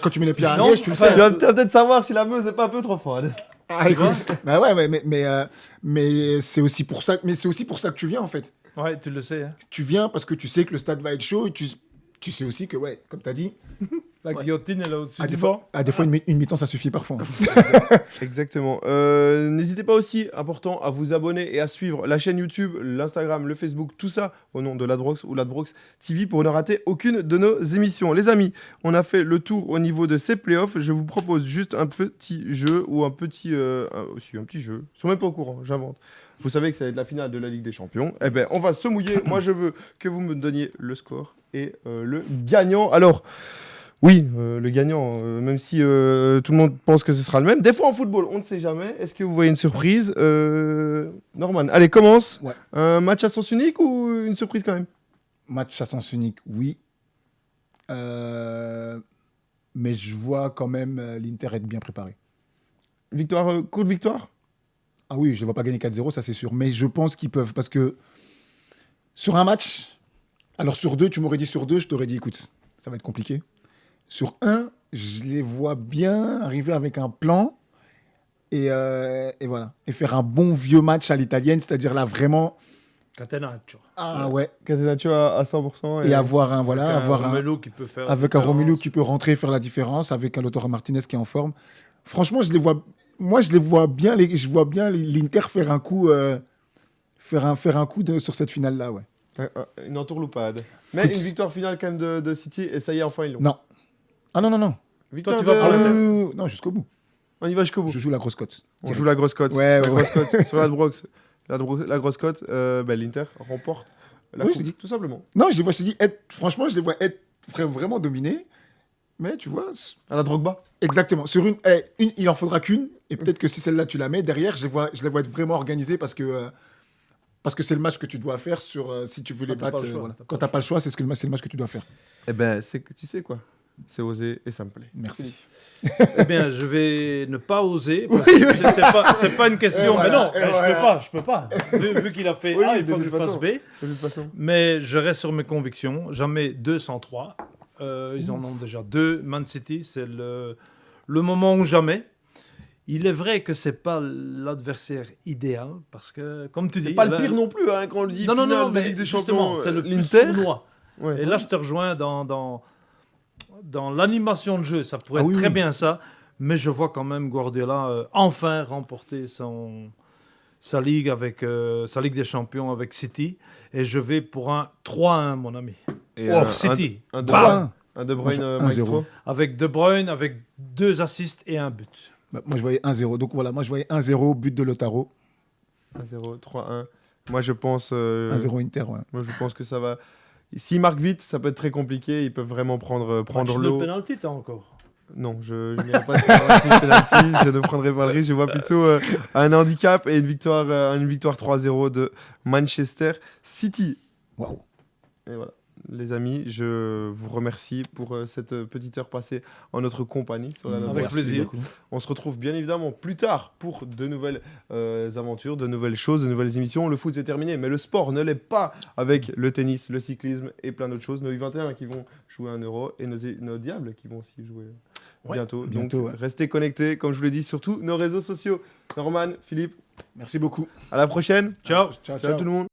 quand tu mets les pieds à Non, Liège, tu le enfin, sais. Tu vas peut-être savoir si la Meuse est pas un peu trop froide. Ah, écoute, bah ouais, mais c'est aussi pour ça. Mais c'est aussi pour ça que tu viens en fait. ouais, tu le sais. Hein. Tu viens parce que tu sais que le stade va être chaud et tu sais aussi que ouais, comme t'as dit, La Ouais. guillotine, elle est au-dessus Ah, du des banc. fois, une mi-temps, ça suffit parfois. Exactement. N'hésitez pas aussi, important, à vous abonner et à suivre la chaîne YouTube, l'Instagram, le Facebook, tout ça au nom de Ladbrokes ou Ladbrokes TV pour ne rater aucune de nos émissions. Les amis, on a fait le tour au niveau de ces playoffs. Je vous propose juste un petit jeu ou un petit jeu. Ils sont même pas au courant, j'invente. Vous savez que ça va être la finale de la Ligue des Champions. Eh ben, on va se mouiller. Moi, je veux que vous me donniez le score et le gagnant. Alors. Oui, le gagnant, même si tout le monde pense que ce sera le même. Des fois en football, on ne sait jamais. Est-ce que vous voyez une surprise Norman, allez, commence. Ouais. Un match à sens unique ou une surprise quand même? Match à sens unique, oui. Mais je vois quand même l'Inter être bien préparé. Victoire, courte victoire? Ah oui, je ne vais pas gagner 4-0, ça c'est sûr. Mais je pense qu'ils peuvent. Parce que sur un match, alors sur deux, tu m'aurais dit sur deux, je t'aurais dit, écoute, ça va être compliqué. Sur un, je les vois bien arriver avec un plan et voilà. Et faire un bon vieux match à l'italienne, c'est-à-dire là vraiment. Catenaccio. Ah ouais. Catenaccio à 100%. Et avoir un, voilà, Avec avoir un. Romelu qui peut faire la Avec un différence. Romelu qui peut rentrer et faire la différence, avec un Lautaro Martinez qui est en forme. Franchement, je les vois bien, je vois bien l'Inter faire un coup, sur cette finale-là, ouais. Une entourloupade. Mais Écoute, une victoire finale quand même de City et ça y est, enfin ils l'ont. Non. Ah non. Victoire Toi, tu vas de- parler Non, jusqu'au bout. On y va jusqu'au bout. Je joue la grosse cote. On joue la grosse cote. Ouais, La ouais, grosse cote sur Ladbrokes. La grosse cote, l'Inter remporte la Oui, coupe, je te dis. tout simplement. Non, je te dis, franchement, je les vois être vraiment dominés. Mais tu vois, À la Drogba. exactement. Sur une, il en faudra qu'une. Et peut-être que si celle-là, tu la mets, derrière, je les vois être vraiment organisés parce que c'est le match que tu dois faire si tu veux les Quand t'as pas battre. le choix, Voilà. t'as pas Quand le tu n'as pas le choix, c'est le match que tu dois faire. Eh ben, tu sais quoi? C'est osé et ça me plaît. Merci. Eh bien, je vais ne pas oser. Parce que c'est pas une question. Et mais voilà, non, et mais voilà. je peux pas. Vu qu'il a fait Oui, A, oui, il faut de que je toute fasse façon. B. De toute façon. Mais je reste sur mes convictions. Jamais 203. Ils en ont déjà 2. Man City, c'est le moment ou jamais. Il est vrai que c'est pas l'adversaire idéal parce que, comme tu dis, C'est pas le là- pire non plus, hein, quand on le dit. Non, finale de mais Ligue des justement, Champions, c'est le plus l'Inter. sournois. Ouais. Et là, je te rejoins dans l'animation de jeu. Ça pourrait Ah être oui, très oui. bien ça. Mais je vois quand même Guardiola enfin remporter sa Ligue sa Ligue des Champions avec City. Et je vais pour un 3-1, mon ami. Et City. un De Bam. Bruyne, un De Bruyne, Moi, je- maestro. 1-0. Avec De Bruyne, avec 2 assists et un but. Bah, moi, je voyais 1-0. Donc voilà, moi, je voyais 1-0, but de Lautaro. 1-0, 3-1. Moi, je pense. 1-0 Inter, ouais. Moi, je pense que ça va. S'ils marquent vite, ça peut être très compliqué. Ils peuvent vraiment prendre Match l'eau. de penalty, t'as encore. Non, je n'irai pas sur un penalty. Je ne prendrai pas le risque. Je vois plutôt un handicap et une victoire 3-0 de Manchester City. Waouh. Et voilà. Les amis, je vous remercie pour cette petite heure passée en notre compagnie sur la Avec Ladbrokes. plaisir. beaucoup. On se retrouve bien évidemment plus tard pour de nouvelles aventures, de nouvelles choses, de nouvelles émissions. Le foot c'est terminé, mais le sport ne l'est pas avec le tennis, le cyclisme et plein d'autres choses. Nos U21 qui vont jouer 1 euro et nos Diables qui vont aussi jouer Ouais, bientôt. bientôt, Donc ouais. restez connectés, comme je vous l'ai dit, surtout nos réseaux sociaux. Norman, Philippe, Merci beaucoup. à la prochaine. Ciao. Ciao, Ciao tout le monde.